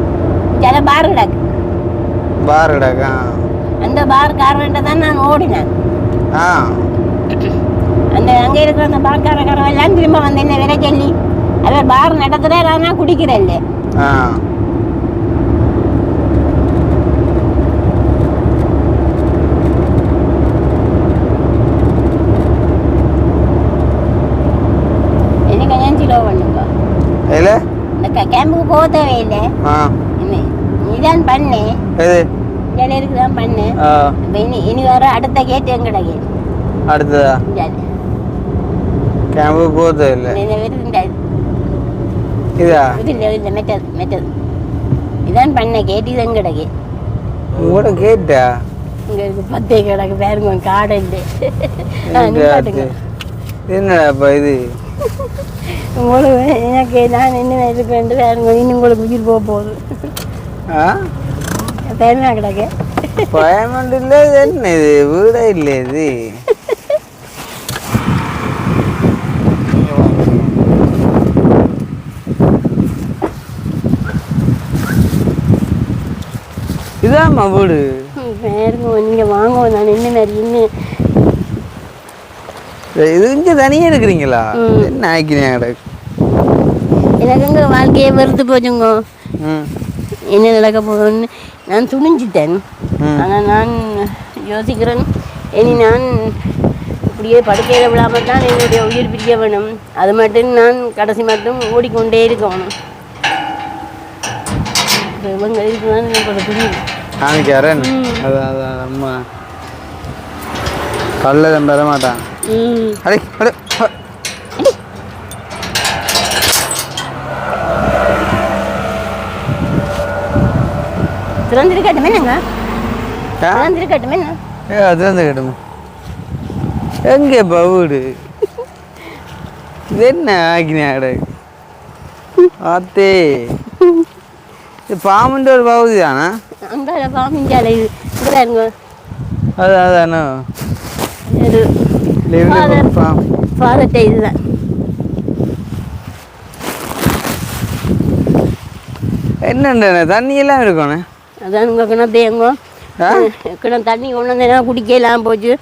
ஜால பார் கிடக்கு பார் கிடக்கா அந்த பார் காரன்ட்ட தான் நான் ஓடினேன் அந்த அங்கே இருக்கிற அந்த பார்க்காரக்காரன் எல்லாம் திரும்ப வந்து என்ன விலை சொல்லி அவர் பார் நடத்துகிறார் ஆனால் குடிக்கிறல்ல. ஆ எனக்கு கொஞ்சம் சிலோ பண்ணுங்க இல்லை இந்த கேம்புக்கு போக தேவையில்லை. ஆ இதான் பண்ணு எது இதில் இருக்குதான் பண்ணு. ஆ இப்போ இனி வர அடுத்த கேட்டு எங்கட கேட் அடுத்ததா கேம்பு போகிறது இல்லை இதா இல்லை மெட்டது இதான் பண்ண கேட்டு இது எங்கட கேட் உங்களோட கேட்டா இங்கே இருக்கு 10 கிடக்கு பாருங்க காடை இல்லை. என்னடா இப்போ இது உங்களுக்கு எனக்கு நான் என்ன இருப்பேன் பாருங்க இன்னும் உங்களுக்கு உயிர் போக போகுது. ஆ பேருமா கிடக்கு பயமண்ட் இல்லை இது என்ன இது வீடே இல்லை இது இதாம்மா வீடு பாருங்க நீங்கள் வாங்குவோம் நான் என்ன மாதிரி இன்னும் இது இங்கே தனியாக இருக்கிறீங்களா என்ன ஆக்கினேன் கிடக்கு எனக்கு எங்க வாழ்க்கையே வெறுத்து போச்சுங்க. ம் என்ன நடக்க போகுதுன்னு நான் துணிஞ்சிட்டேன். ஆனால் நான் யோசிக்கிறேன் இனி நான் இப்படியே படுக்கையில் விழாமல் தான் என்னுடைய உயிர் பிரிய வேணும். அது மட்டும் நான் கடைசி மட்டும் ஓடிக்கொண்டே இருக்கணும். இவங்க இருக்குதான் எனக்கு புரியுது. காமிக்காரன் அதான் அதான் நம்ம கல்ல பெற மாட்டான். அடே அடே திறந்திருக்கட்டுமே நாங்கள் திறந்திருக்கட்டுமே நான் திறந்து கேட்டுமா எங்கே இப்போ வீடு இது என்ன ஆக்கினே கிடக்கு ஆத்தே இது பாம்புன்ற ஒரு பகுதி தானா அங்கே பாம்பிஞ்சாலை இருங்க அது அதானோ ஃபாதர்கிட்ட இதுதான் என்னண்ட தண்ணி எல்லாம் இருக்கணும் அதான் உங்கள் கிணத்து எங்கோ கிணறு தண்ணி கொண்டு வந்தேன்னா குடிக்கலாம் போச்சு.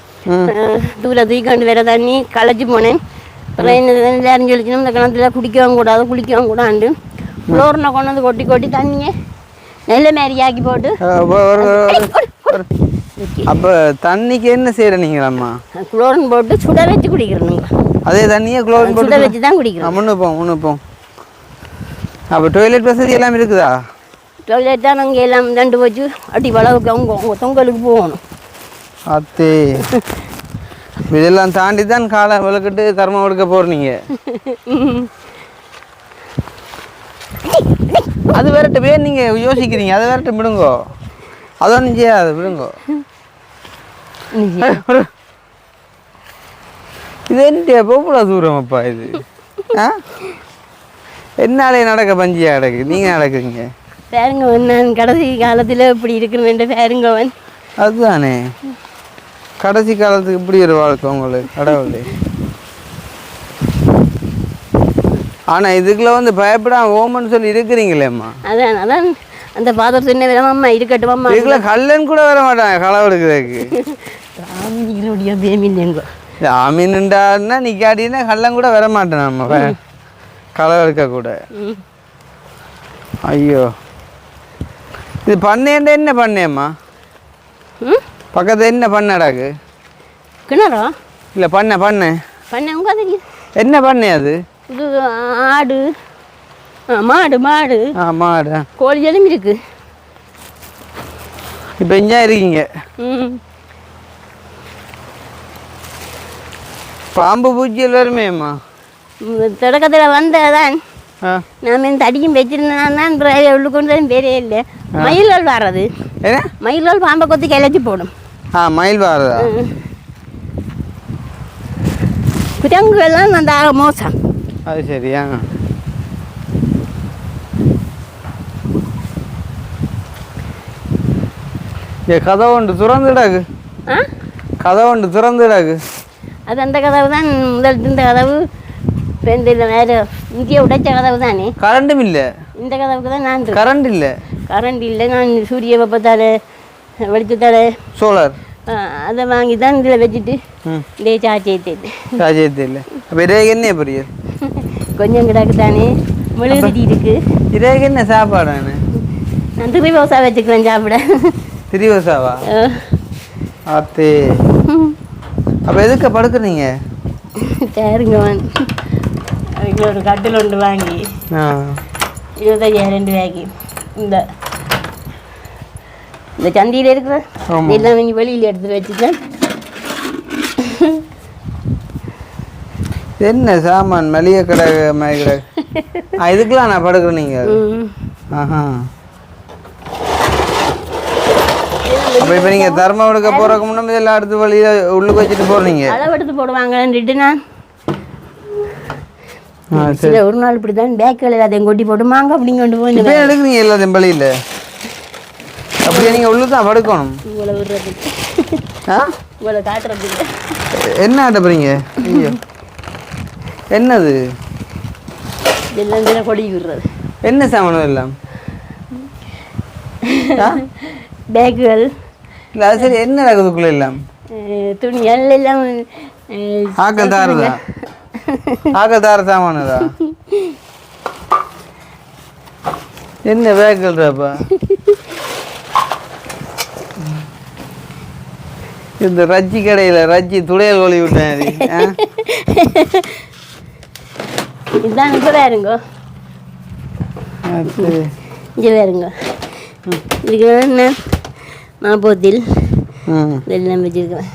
தூர தூக்கிண்டு வேற தண்ணி களைச்சி போனேன். அப்புறம் என்ன எல்லாரும் சொல்லிச்சுன்னா இந்த கிணத்துல குடிக்கவும் கூடாது குளிக்கவும் கூடாண்டு குளோரினை கொண்டு வந்து கொட்டி கொட்டி தண்ணியை நெல்லை மாரி ஆக்கி போட்டு அப்போ தண்ணிக்கு என்ன செய்கிற நீங்களாம்மா குளோரின் போட்டு சுட வச்சு குடிக்கிறோம். அதே தண்ணியை குளோரின் சுட வச்சு தான் குடிக்கிறோம். முன்னுப்போம் அப்போ டாய்லெட் வசதி எல்லாம் இருக்குதா டாய்லெட் தான் நாங்கள் எல்லாம் தண்டு வச்சு அடி வளவுக்கு அவங்க தொங்கலுக்கு போகணும். அத்தே இதெல்லாம் தாண்டி தான் காலை விளக்கிட்டு கர்மம் எடுக்க போகிறீங்க. அது வேறட்டு பேர் நீங்கள் யோசிக்கிறீங்க அதை வேறட்டு விடுங்கோ அதொன்றும் செய்யாது விடுங்கோ. இது என்ன போகக்கூட தூரம் அப்பா இது ஆ என்னாலே நடக்க பஞ்சியா கிடக்கு நீங்கள் நடக்குறீங்க பேருங்கவன். நான் கடைசி காலத்தில் இப்படி இருக்கிறேன் பேருங்கவன். அதுதானே கடைசி காலத்துக்கு இப்படி ஒரு வாழ்க்கை உங்களுக்கு கடவுளே. ஆனால் இதுக்குள்ள வந்து பயப்படாம ஓமன்னு சொல்லி இருக்கிறீங்களேம்மா. அதான் அதான் அந்த பாதர் சின்ன விதமாம்மா இருக்கட்டுமாம்மா. இதுக்குள்ள கல்லன் கூட வர மாட்டாங்க களவு எடுக்கிறதுக்கு. ஆமீனுடைய பேமில்லைங்கோ ஆமீனுண்டான்னா நிக்காட்டின்னா கல்லன் கூட வர மாட்டேன் நம்ம களவு எடுக்க கூட. ஐயோ இது பண்ணேன்டா என்ன பண்ணேம்மா பக்கத்தில் என்ன பண்ணடாக்கு கிணறா இல்லை பண்ண உங்க தெரியும் என்ன பண்ணே அது இது ஆடு மாடு மாடு மாடு கோழி எலும்பு இருக்கு. இப்போ இங்கே இருக்கீங்க. பாம்பு பூச்சி எல்லாருமேம்மா தொடக்கத்தில் வந்ததான் நான் இந்த அடிக்கும் வச்சிருந்தேன் தான் உள்ளுக்கொண்டு பேரே இல்லை. மயில்கள் வர்றது என்ன மயில்கள் பாம்பை கொத்தி கிளச்சி போடும். மயில் வரதா குரங்கு எல்லாம் அந்த மோசம். அது சரியா கதை ஒன்று திறந்துடாக்கு அது அந்த கதவு தான் முதல் இந்த கதவு இந்த வேறு இங்கே உடைச்ச கதவு தானே. கரண்டும் இல்லை இந்த கதவுக்கு தான் நான் கரண்ட் இல்லை நான் சூரிய வெப்பத்தால் வெளிச்சத்தால் அதை வாங்கி தான் இதில் வச்சுட்டு இதே சாச்சி ஏற்றிட்டு சாஜியத்து இல்லை அப்போ இரேக்கு என்ன பொரியல் கொஞ்சம் கிடக்கு தானே முழுகுதி இருக்கு இரேக்கு என்ன சாப்பாடானு நான் திருப்பி ரோசா வச்சுக்கிறேன் சாப்பிட திரிவசாவா ஆத்தே அப்போ எதுக்கு படுக்குறீங்க சரிங்க அதுக்கு ஒரு கட்டில் ஒன்று வாங்கி 25,000 ரூபாய்க்கு இந்த சந்தையில் இருக்கிற எல்லாம் நீங்கள் வெளியில் எடுத்துட்டு வச்சுட்டேன் என்ன சாமான் மளிகை கடை கடை இதுக்கெல்லாம் நான் படுக்கிறேன் நீங்கள் ஆஹா அப்போ இப்போ நீங்கள் தர்மம் எடுக்க போகிறக்கு முன்னாடி எல்லாம் எடுத்து வழியில் உள்ளுக்கு வச்சுட்டு போகிறீங்க அளவு எடுத்து போடுவாங்கன்னுட்டு நான் சில ஒரு நாள் இப்படி தான் பேக்கில் எல்லாத்தையும் கொட்டி போட்டு மாங்க அப்படிங்க கொண்டு போய் இப்போ எடுக்கிறீங்க எல்லாத்தையும் வழியில் அப்படியே நீங்கள் உள்ளு தான் படுக்கணும் உங்களை விடுறதுக்கு உங்களை காட்டுறதுக்கு என்ன ஆட்ட போகிறீங்க ஐயோ என்னது எல்லாம் தினம் கொடி விடுறது என்ன சாமானம் எல்லாம் பேக்குகள் இல்லை அது சரி என்ன நடக்குதுக்குள்ள எல்லாம் துணிகள் எல்லாம் ஆக்கள் தாரதா ஆக்கள் தார சாமானதா என்ன பேக்கல்றாப்பா இந்த ரஜ்ஜி கடையில் ரஜ்ஜி துடையல் ஒளி விட்டேன் இதுதான் இங்கே வேறுங்க இங்கே வேறுங்க இதுக்கு என்ன மாப்போத்தில் இதெல்லாம் வச்சுருக்கேன்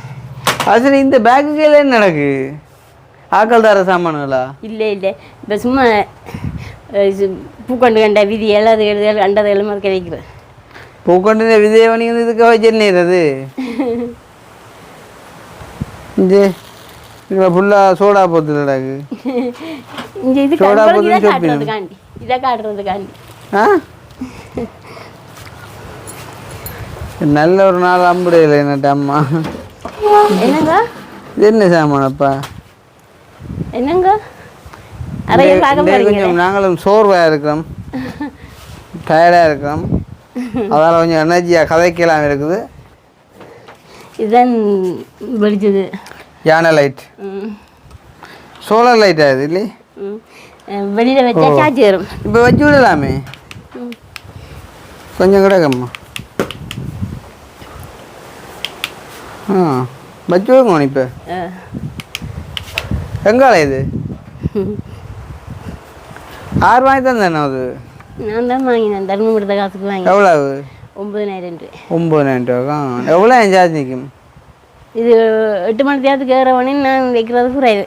அது சரி இந்த பேக்குக்கு என்ன நடக்கு ஆக்கள் தார சாமானுங்களா இல்லை இல்லை இப்போ சும்மா பூக்கொண்டு கண்ட விதி எல்லாது எழுதுகள் கண்டது எல்லாமே கிடைக்கிறேன் பூக்கொண்டு விஜயவனி வந்து இதுக்காக சென்னிடுறது இங்கே ஃபுல்லாக சோடா போத்துல நடக்கு இங்கே இது சோடா இதை போத்துல காட்டுறதுக்காண்டி இதை காட்டுறதுக்காண்டி ஆ நல்ல ஒரு நாள் அம்புடையில என்னட்ட அம்மா என்னங்க இது என்ன சாமானப்பா என்னங்க அறைய பார்க்க போறீங்க கொஞ்சம் நாங்களும் சோர்வாக இருக்கிறோம் டயர்டாக இருக்கிறோம் அதனால் கொஞ்சம் எனர்ஜியாக கதைக்கலாம் இருக்குது இதுதான் வெளிச்சது யானை லைட் சோலார் லைட் ஆகுது இல்லை வெளியில் வச்சா சார்ஜ் வரும் இப்போ வச்சு விடலாமே கொஞ்சம் கிடக்கம்மா வச்சு வைக்கணும் இப்போ எங்கால இது 6 வாங்கி தந்தேண்ணா அது நான் தான் வாங்கினேன் தர்மம் கொடுத்த காசுக்கு வாங்கி எவ்வளவு 9,000 ரூபாய் 9,000 ரூபா எவ்வளோ சார்ஜ் நிற்கும் இது 8 மணி நேரத்துக்கு ஏறவனே நான் வைக்கிறது குறைவு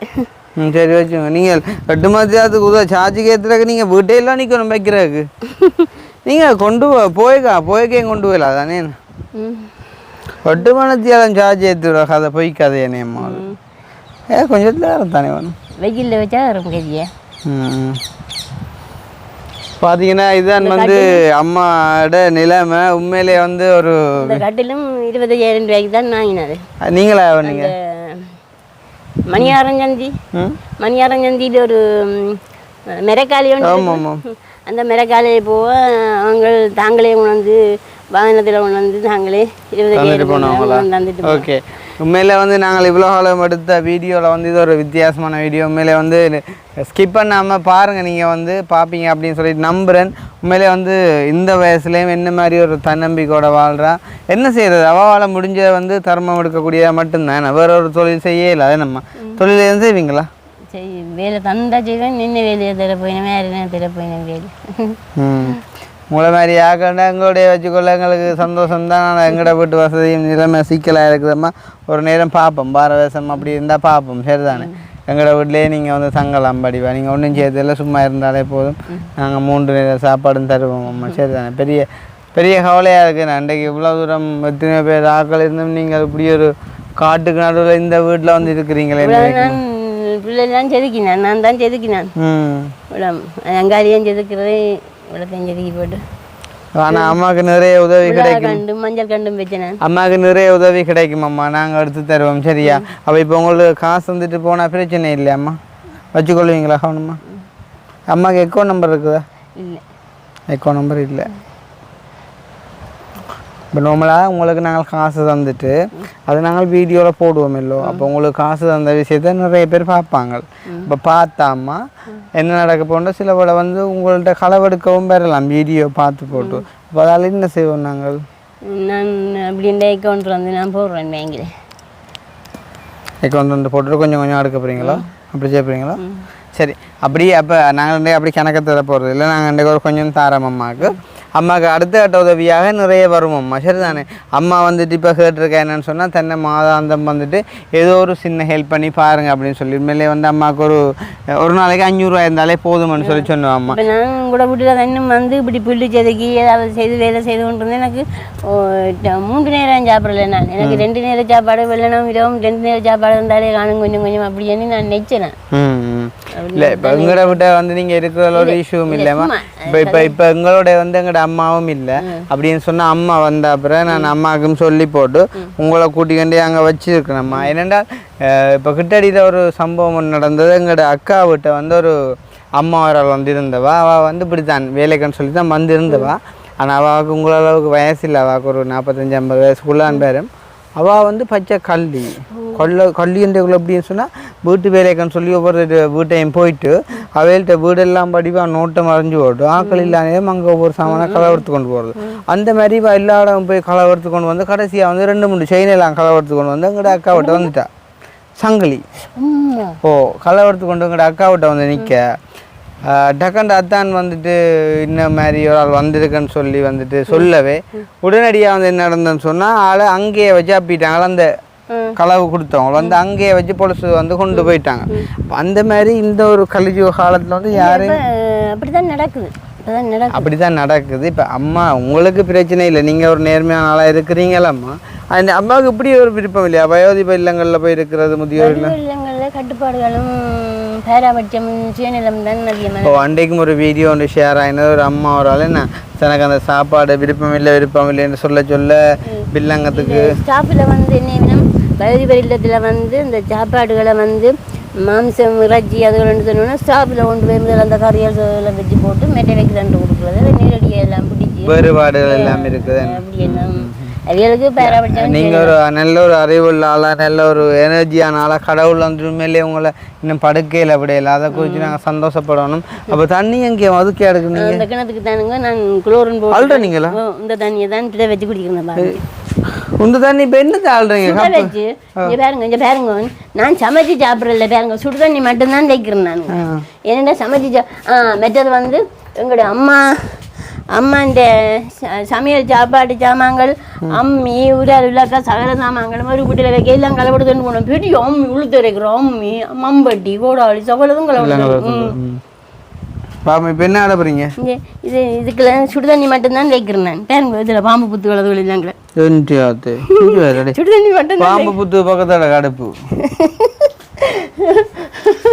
சரி வச்சுங்க நீங்கள் 8 மணி நேரத்துக்கு உதவ சார்ஜுக்கு ஏற்றுறதுக்கு நீங்கள் வீட்டையெல்லாம் நிற்கணும் வைக்கிறதுக்கு நீங்கள் கொண்டு போய்க்கே கொண்டு போயிடலாம் தானே 8 மணி நேரம் சார்ஜ் ஏற்றுடுவா கதை போய் கதை என்னம்மா கொஞ்சத்தில் வேறு தானே வேணும் வெயிலில் வச்சா ரொம்ப கதியா பார்த்தீங்கன்னா இதுதான் வந்து அம்மாவோட நிலைமை உண்மையிலே வந்து ஒரு கட்டிலும் 25,000 ரூபாய்க்கு தான் வாங்கினாரு நீங்களா நீங்க மணியாரஞ்சந்தியில் ஒரு மிரக்காளி ஒன்று அந்த மிரக்காளியை போக அவங்க தாங்களே உணர்ந்து வாகனத்தில் உணர்ந்து தாங்களே 20,000 தந்துட்டு ஓகே உண்மையிலே வந்து நாங்கள் இவ்வளோ காலம் எடுத்த வீடியோவில் வந்து இது ஒரு வித்தியாசமான வீடியோ உண்மையிலே வந்து ஸ்கிப் பண்ணாமல் பாருங்கள் நீங்கள் வந்து பார்ப்பீங்க அப்படின்னு சொல்லிட்டு நம்புகிறேன் உண்மையிலே வந்து இந்த வயசுலேயும் என்ன மாதிரி ஒரு தன்னம்பிக்கையோட வாழ்கிறா என்ன செய்கிறது அவளால் முடிஞ்ச வந்து தர்மம் எடுக்கக்கூடியதாக மட்டும்தான் வேற ஒரு தொழில் செய்யலை அதை நம்ம தொழில் எதுவும் செய்வீங்களா சரி வேலை தந்தா செய்வேன் நின்று வேலையை தர போயினேன் வேறு என்ன தர போயினேன் வேலை உங்களை மாதிரி ஆக்கண்டா எங்களுடைய வச்சுக்கொள்ள எங்களுக்கு சந்தோஷம் தான். ஆனால் எங்கட வீட்டு வசதியும் நிலைமை சிக்கலாக இருக்குதம்மா. ஒரு நேரம் பார்ப்போம் பாரதேசம் அப்படி இருந்தால் பார்ப்போம் சரிதானே. எங்களோட வீட்லேயே நீங்கள் வந்து தங்கலாம் படிவா. நீங்கள் ஒன்றும் செய்யறதில்லை சும்மா இருந்தாலே போதும். நாங்கள் 3 நேரம் சாப்பாடும் தருவோம் அம்மா சரிதானே. பெரிய பெரிய கவலையாக இருக்குது. நான் அன்றைக்கு இவ்வளோ தூரம் எத்தனை பேர் ஆக்கள் இருந்தும் நீங்கள் இப்படி ஒரு காட்டுக்கு நடுவில் இந்த வீட்டில் வந்து இருக்கிறீங்களே. பிள்ளைலாம் செதுக்கினான், நான் தான் செதுக்கினான். அங்காரியும் செதுக்கிறேன், இவ்வளோத்தையும் செதுக்கி போட்டு. ஆனால் அம்மாவுக்கு நிறைய உதவி கிடைக்கும். மஞ்சள் கண்டும் வச்சேன். அம்மாவுக்கு நிறைய உதவி கிடைக்கும் அம்மா, நாங்கள் எடுத்து தருவோம் சரியா. அப்போ இப்போ உங்களுக்கு காசு வந்துட்டு போனால் பிரச்சனை இல்லையா அம்மா? வச்சுக்கொள்வீங்களா கவனம்மா? அம்மாவுக்கு அக்கௌண்ட் நம்பர் இருக்குதா? இல்லை, அக்கௌண்ட் நம்பர் இல்லை. இப்போ நார்மலாக உங்களுக்கு நாங்கள் காசு தந்துட்டு அது நாங்கள் வீடியோவில் போடுவோம் இல்லோ அப்போ உங்களுக்கு காசு தந்த விஷயத்த நிறைய பேர் பார்ப்பாங்க இப்போ பார்த்தாம்மா என்ன நடக்க போனால் சில போல வந்து உங்கள்கிட்ட களவெடுக்கவும் பெறலாம் வீடியோ பார்த்து போட்டு அப்போ அதால் என்ன செய்வோம் நாங்கள் நான் அப்படின்ற அக்கௌண்ட் வந்து நான் போடுறேன் பேங்கில் அக்கௌண்ட் வந்து போட்டுட்டு கொஞ்சம் கொஞ்சம் எடுக்க போகிறீங்களா அப்படி செய்ய போகிறீங்களா சரி அப்படியே அப்போ நாங்கள் அப்படி கணக்கு தர போகிறது இல்லை நாங்கள் ஒரு கொஞ்சம் தாரம் அம்மாவுக்கு அடுத்த கட்ட உதவியாக நிறைய வரும் அம்மா சரிதானே அம்மா வந்துட்டு இப்போ கேட்டிருக்கேன் என்னன்னு சொன்னால் தன்னை மாதாந்தம் வந்துட்டு ஏதோ ஒரு சின்ன ஹெல்ப் பண்ணி பாருங்க அப்படின்னு சொல்லி உண்மையிலே வந்து அம்மாவுக்கு ஒரு நாளைக்கு 500 ரூபா இருந்தாலே போதும்னு சொல்லி சொன்னோம் அம்மா இப்போ நான் கூட வீட்டில் இன்னும் வந்து இப்படி புள்ளி செதுக்கி ஏதாவது செய்து வேலை செய்து கொண்டு வந்து எனக்கு 3 நேரம் சாப்பிடல நான் எனக்கு 2 நேரம் சாப்பாடு வெள்ளனம் இரவும் 2 நேரம் சாப்பாடு இருந்தாலே காணும் கொஞ்சம் கொஞ்சம் அப்படின்னு நான் நினைச்சேன் இல்லை இப்போ எங்களோட விட்ட வந்து நீங்கள் இருக்கிற ஒரு இஷ்யூவும் இல்லைம்மா இப்போ எங்களோட வந்து எங்களோட அம்மாவும் இல்லை அப்படின்னு சொன்னால் அம்மா வந்த அப்புறம் நான் அம்மாவுக்கும் சொல்லி போட்டு உங்களை கூட்டிக்கொண்டே அங்கே வச்சுருக்கேன்ம்மா என்னென்றால் இப்போ கிட்டடியில் ஒரு சம்பவம் நடந்தது எங்களோட அக்கா விட்ட வந்து ஒரு அம்மா அவரால் வந்து இருந்தவா அவள் வந்து இப்படி தான் வேலைக்குன்னு சொல்லி தான் வந்து இருந்தவா ஆனால் அவளுக்கு உங்களளவுக்கு வயசு இல்லை அவளுக்கு ஒரு 45-50 வயசுக்குள்ளான் பேரும் அவள் வந்து பச்சை கல்லின்றக்குள்ள அப்படின்னு சொன்னால் வீட்டு வேலைக்குன்னு சொல்லி ஒவ்வொரு வீட்டையும் போயிட்டு அவைகள்கிட்ட வீடெல்லாம் படிவா நோட்டை மறைஞ்சு போட்டு ஆக்கள் இல்லாதே அங்கே ஒவ்வொரு சாமானை களவெடுத்து கொண்டு போகிறது அந்த மாதிரி எல்லா இடம் போய் களவெடுத்து கொண்டு வந்து கடைசியாக வந்து 2-3 செயினெல்லாம் களவெடுத்து கொண்டு வந்து எங்கள்ட அக்காவிட்ட வந்துட்டா சங்கிலி களவெடுத்து கொண்டு எங்கள்ட அக்காவிட்ட வந்து நிற்க டக்கண்ட அத்தான் வந்துட்டு இன்ன மாதிரி ஒரு ஆள் வந்திருக்குன்னு சொல்லி வந்துட்டு சொல்லவே உடனடியாக வந்து என்ன நடந்ததுன்னு சொன்னால் ஆளை அங்கேயே வச்சு அப்பிட்டாங்க அந்த களவு கொடுத்தவங்க வந்து அங்கேயே வச்சு பொலிசு வந்து கொண்டு போயிட்டாங்க அந்த மாதிரி இந்த ஒரு கலிஜுக காலத்தில் வந்து யாரும் அப்படிதான் நடக்குது இப்போ அம்மா உங்களுக்கு பிரச்சனை இல்லை நீங்கள் ஒரு நேர்மையான ஆளாக இருக்கிறீங்களம்மா அந்த அம்மாவுக்கு இப்படி ஒரு விருப்பம் இல்லையா வயோதிப இல்லங்களில் போய் இருக்கிறது முதியோர் இல்லங்களில் கட்டுப்பாடுகளும் பேராபட்சம் சுயநிலம் தான் அதிகமாக இப்போ அன்றைக்கும் ஒரு வீடியோ ஒன்று ஷேர் ஆகினது ஒரு அம்மா ஒரு ஆள் என்ன எனக்கு அந்த சாப்பாடு விருப்பம் இல்லைன்னு சொல்ல பில்லங்கத்துக்கு ஸ்டாஃபில் வந்து என்ன வயோதிப இல்லத்தில் வந்து இந்த சாப்பாடுகளை வந்து மாம்சம் இறைச்சி அதுகள் சொன்னோன்னா ஸ்டாஃபில் கொண்டு போய் அந்த கறியெல்லாம் வச்சு போட்டு மெட்டை வைக்க தண்டு கொடுக்குறது நீரடியை எல்லாம் பிடிச்சி வேறுபாடுகள் எல்லாம் இருக்குது அப்படி எல்லாம் அவியலுக்கு பேராபட்சம் நீங்கள் ஒரு நல்ல ஒரு அறிவுள்ள ஆளாக நல்ல ஒரு எனர்ஜியான ஆளாக கடவுள் வந்து உண்மையிலேயே உங்களை இன்னும் படுக்கையில் விடையில அதை குறித்து நாங்கள் சந்தோஷப்படணும் அப்போ தண்ணி எங்கே அதுக்கே எடுக்கணும் அந்த கிணத்துக்கு தானுங்க நான் குளோரின் போட்டு அல்றீங்களா இந்த தண்ணியை தான் இதை வச்சு குடிக்கிறேன் இந்த தண்ணி இப்போ என்ன ஆள்றீங்க வச்சு இங்கே பாருங்க நான் சமைச்சு சாப்பிட்றல பாருங்க சுடு தண்ணி மட்டும்தான் வைக்கிறேன் நான் என்னென்ன சமைச்சு மெத்தது வந்து எங்களுடைய அம்மாண்ட சமையல் சாப்பாடு சாமான்கள் அம்மி உரால் விழாக்கா சகல சாமான்களும் ஒரு வீட்டில் வைக்க எல்லாம் கலவெடுத்துன்னு போனோம் பெரிய அம்மி உளுத்து வைக்கிறோம் அம்மி மம்பட்டி கோடாளி சகலதும் கலவெடுத்து இப்போ என்ன ஆட போறீங்க இதுக்குள்ள சுடுதண்ணி மட்டும்தான் வைக்கிறேன் நான் பாருங்க இதில் பாம்பு புத்து கலது இல்லைங்களே சுடுதண்ணி மட்டும் பாம்பு புத்து பக்கத்தோட கடுப்பு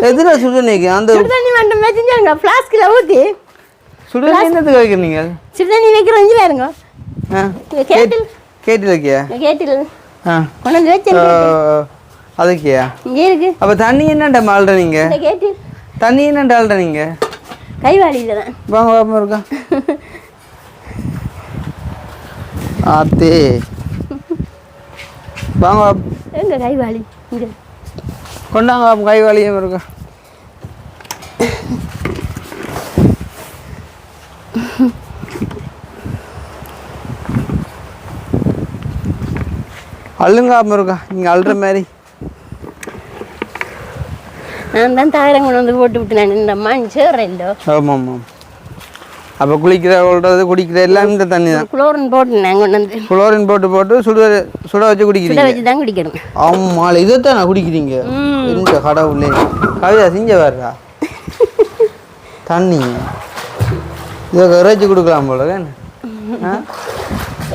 எதுல சுடுதண்ணி அந்த சுடுதண்ணி மட்டும் வச்சுருங்க ஃப்ளாஸ்கில் ஊற்றி சுடுதண்ணி என்னத்துக்கு வைக்கிறீங்க சுடுதண்ணி வைக்கிறோம் பாருங்க கேட்டில் கேட்டில் வைக்கியா கேட்டில் கொண்டு வந்து வச்சேன் அதுக்கியா இங்கே இருக்கு அப்போ தண்ணி என்னண்டா மால்ற நீங்க கேட்டில் தண்ணி என்னண்டா ஆள்ற நீங்க கைவாளியில் தான் வாங்க வாப்பா இருக்கா ஆத்தே வாங்க எங்க கைவாளி இங்கே கொண்டாங்க கைவாளியும் இருக்கா அள்ளுங்காம இருக்கா நீங்கள் அள்ளுற மாதிரி நான் தான் தாயிரம் கொண்டு வந்து போட்டு விட்டுனேன் இந்த மண் சேர்றேன் இல்லை ஆமாம் ஆமாம் அப்போ குடிக்கிற எல்லாம் இந்த தண்ணி தான் குளோரின் போட்டு நான் கொண்டு வந்து குளோரின் போட்டு சுட வச்சு குடிக்கிறீங்க வச்சு தான் குடிக்கணும் ஆமாம் இதைத்தான் நான் குடிக்கிறீங்க இந்த கடவுளே கவிதா செஞ்ச வர்றா தண்ணி இதை இறைச்சி கொடுக்கலாம் போல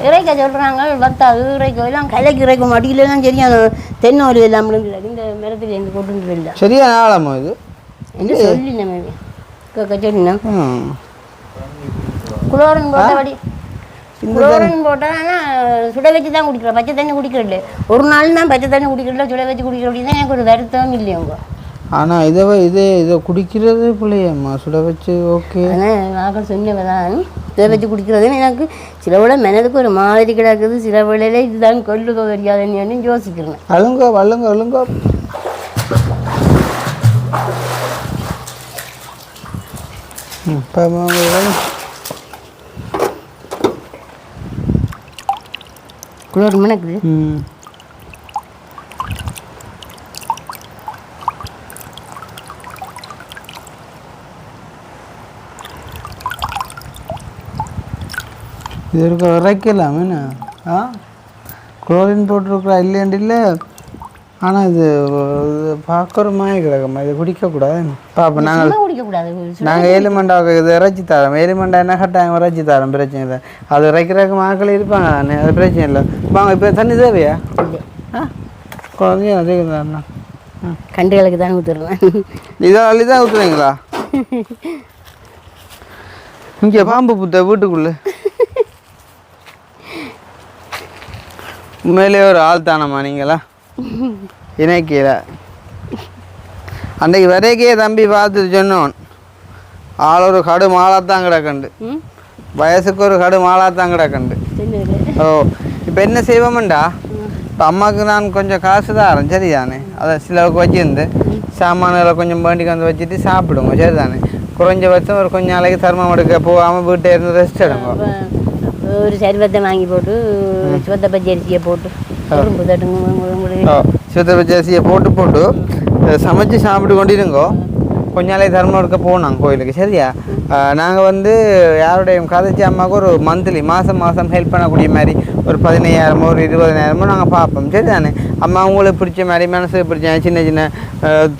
இறைக்க சொல்கிறாங்க பத்தாது இறைக்க எல்லாம் கலைக்கு இறைக்கும் அடியிலாம் சரியான தென்னோரு எல்லாம் இந்த மரத்துலேருந்து கொண்டு இல்லை சரியா ஆழமா இது என்ன சொல்லி நம்ம சொன்னா குளோரின் போட்டபடி குளோரின் போட்டால் ஆனால் சுட வச்சு தான் குடிக்கிறேன் பச்சை தண்ணி குடிக்கிறதில்ல ஒரு நாள் தான் பச்சை தண்ணி குடிக்கிறதில்ல சுட வச்சு குடிக்கிற அப்படின்னா எனக்கு ஒரு வருத்தம் இல்லையவங்க ஆனால் இதை குடிக்கிறது பிள்ளையம்மா சுட வச்சு ஓகே ஆனால் நாங்கள் சொன்னவதான் இதை வச்சு குடிக்கிறது எனக்கு சில வேளை மனதுக்கு ஒரு மாதிரி கிடக்குது, சில வேளையில இதுதான் கொல்லுதோ தெரியாதுன்னு யோசிக்கிறேன். அழுங்கோ வள்ளுங்கோ அழுங்கோ. குளிர் மணக்குது. இது இருக்க உரைக்கலாம் என்ன குளோரின் போட்டிருக்குறா இல்லையாண்டு இல்லை. ஆனால் இது பார்க்குற மாதிரி கிடக்குமா, இது குடிக்கக்கூடாது. பாப்போம் நாங்கள் ஏழுமண்டாவுக்கு இது இறைச்சி தரோம். ஏழுமண்டா என்ன கட்டாயம் இறைச்சி தரோம், பிரச்சனை இல்லை. அது இறைக்கிறதுக்கு மக்கள் இருப்பாங்க தானே, அது பிரச்சனை இல்லை. வாங்க இப்போ தண்ணி தேவையா? குழந்தையும் அதே தானே கண்டுகளுக்கு தான் ஊற்றுறேன். இதை அள்ளி தான் ஊற்றுறீங்களா? இங்கே பாம்பு புத்த வீட்டுக்குள்ளே உண்மையிலே ஒரு ஆள் தானம்மா நீங்களா? இணைக்கல அன்றைக்கு வரைக்கே தம்பி பார்த்துட்டு சொன்னோன், ஆள் ஒரு கடு மாலாத்தான் கிடக்கண்டு, வயசுக்கு ஒரு கடு மாலாத்தான் கிடக்கண்டு. ஓ இப்போ என்ன செய்வோம்டா, இப்போ அம்மாவுக்கு நான் கொஞ்சம் காசு தாரேன் சரிதானே, அதை சிலவுக்கு வச்சுருந்து சாமான்களை கொஞ்சம் வேண்டிக்கு வந்து வச்சுட்டு சாப்பிடுங்க சரிதானே. குறைஞ்சபட்சம் ஒரு கொஞ்சம் நாளைக்கு தர்மம் எடுக்க போகாமல் வீட்டை இருந்து ரெஸ்ட் எடுங்க. ஒரு சர்வத்தை வாங்கி போட்டு சிவத்தை பச்சை அரிசியை போட்டு சிவத்தை பச்சை அரிசியை போட்டு போட்டு சமைச்சு சாப்பிட்டு கொண்டிருங்கோ. கொஞ்ச நாளைக்கு தர்மம் எடுக்க போனாங்க கோயிலுக்கு சரியா. நாங்கள் வந்து யாருடைய கதைச்சி அம்மாவுக்கு ஒரு மந்த்லி மாதம் ஹெல்ப் பண்ணக்கூடிய மாதிரி ஒரு 15,000 ஒரு 20,000 நாங்கள் பார்ப்போம் சரிதானே. அம்மா உங்களுக்கு பிடிச்ச மாதிரி மனசுக்கு பிடிச்ச சின்ன சின்ன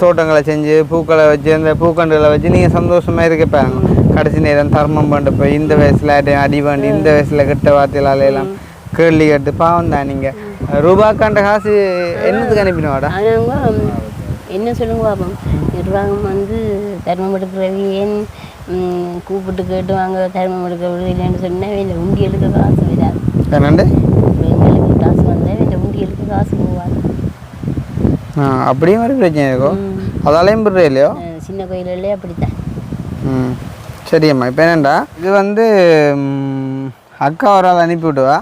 தோட்டங்களை செஞ்சு பூக்களை வச்சு அந்த பூக்கண்டுகளை வச்சு நீங்கள் சந்தோஷமாக இருக்கப்பேங்க. கடைசி நேரம் தர்மம் பண்ண போய் இந்த வயசில் அடி வேண்டி இந்த வயசில் கிட்ட வார்த்தையில எல்லாம் கேள்வி கேட்டு பாவம் தான். நீங்கள் ரூபாக்காண்ட காசு என்னத்துக்கு அனுப்பினவாடா? என்ன சொல்லுங்க பாப்போம். நிர்வாகம் வந்து தர்மம் எடுக்கிறவி ஏன் கூப்பிட்டு கேட்டு வாங்க தர்மம் எடுக்க இல்லைன்னு சொன்னால் இல்லை உண்டியலுக்கு காசு வராது. என்னண்டு எங்களுக்கு காசு வந்தால் இல்லை உண்டியலுக்கு காசு போவாது. அப்படியும் ஒரு பிரச்சனை இருக்கும், அதாலையும் பிடுற இல்லையோ சின்ன கோயிலே அப்படித்தான். சரியம்மா இப்போ என்னண்டா இது வந்து அக்கா ஒரு ஆள் அனுப்பி விட்டுவா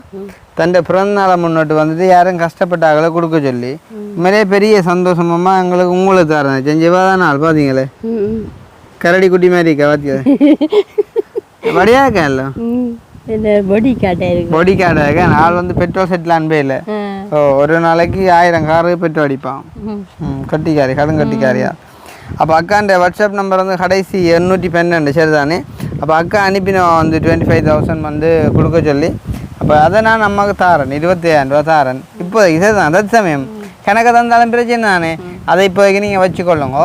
தன்னை பிறந்த நாளை முன்னோட்டு வந்துட்டு யாரும் கஷ்டப்பட்டாங்களோ கொடுக்க சொல்லி உண்மையிலே பெரிய சந்தோஷமா எங்களுக்கு உங்களுக்கு தரேன் செஞ்சவா தான் நாள் பார்த்தீங்களே கரடி குட்டி மாதிரி இருக்கா பார்த்தியா வடியா இருக்கேன்ல பொடி கார்டாக இருக்கா. நாள் வந்து பெட்ரோல் செட்டில் அன்பே இல்லை. ஒரு நாளைக்கு 1000 காரு பெட்ரோல் அடிப்பான். கட்டிக்காரி கடுங்கட்டிக்காரியா. அப்போ அக்காண்ட வாட்ஸ்அப் நம்பர் வந்து கடைசி 812 சரிதானே. அப்போ அக்கா அனுப்பினோம் வந்து 25,000 வந்து கொடுக்க சொல்லி. அப்போ அதை நான் அம்மாவுக்கு தாரேன் 25,000 ரூபா தாரேன். இப்போ இதுதான் அதே சமயம் கணக்கு தந்தாலும் பிரச்சனை தானே, அதை இப்போதைக்கு நீங்கள் வச்சுக்கொள்ளுங்க.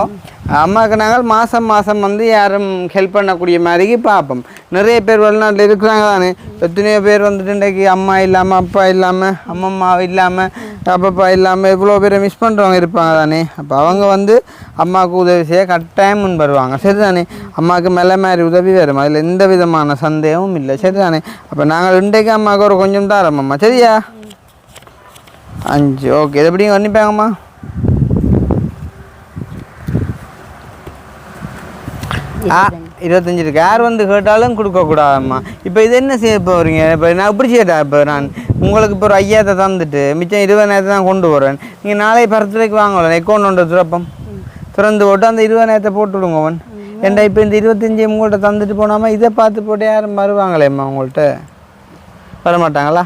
அம்மாவுக்கு நாங்கள் மாதம் வந்து யாரும் ஹெல்ப் பண்ணக்கூடிய மாதிரிக்கு பார்ப்போம். நிறைய பேர் வெளிநாட்டில் இருக்கிறாங்க தானே, எத்தனையோ பேர் வந்துட்டு இன்றைக்கு அம்மா இல்லாமல் அப்பா இல்லாமல் அம்மம்மா இல்லாமல் அப்பப்பா இல்லாமல் இவ்வளோ பேரை மிஸ் பண்ணுறவங்க இருப்பாங்க தானே. அப்போ அவங்க வந்து அம்மாவுக்கு உதவி செய்ய கட்டாயம் முன் வருவாங்க சரிதானே. அம்மாவுக்கு மேலே மாதிரி உதவி வரும், அதில் எந்த விதமான சந்தேகமும் இல்லை சரிதானே. அப்போ நாங்கள் இன்றைக்கு அம்மாவுக்கு ஒரு கொஞ்சம் தாரோம் அம்மா சரியா. 5 ஓகே இது எப்படியும் கண்டிப்பாங்கம்மா. ஆ 25 இருக்கு. யார் வந்து கேட்டாலும் கொடுக்கக்கூடாதம்மா. இப்போ இது என்ன செய்ய போகிறீங்க? இப்போ நான் இப்படி செய்யட்டா, இப்போ நான் உங்களுக்கு இப்போ ஒரு 5,000 தந்துட்டு மிச்சம் 20,000 தான் கொண்டு போகிறேன். நீங்கள் நாளை பரத்துலைக்கு வாங்கலாம், அக்கௌண்ட் ஒன்று திறந்து போட்டு அந்த 20,000 போட்டு விடுங்க அவன். ஏன்டா இப்போ இந்த 25 உங்கள்கிட்ட தந்துட்டு போனாமல் இதை பார்த்து போட்டு யாரும் வருவாங்களேம்மா, உங்கள்கிட்ட வரமாட்டாங்களா?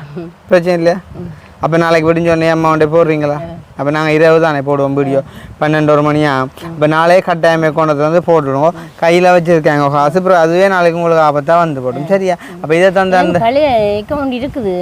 பிரச்சனை இல்லையா? அப்போ நாளைக்கு விடிஞ்சோடனே அம்மாவுண்டே போடுறீங்களா? அப்போ நாங்கள் 20 தானே போடுவோம் வீடியோ 12 மணியா. இப்போ நாளே கட்டாயமே கொண்டது வந்து போட்டுடுவோம். கையில் வச்சுருக்காங்க காசு, அப்புறம் அதுவே நாளைக்கு உங்களுக்கு ஆபத்தாக வந்து போடும் சரியா. அப்போ இதை தந்து அந்த பழைய அக்கௌண்ட் இருக்குது,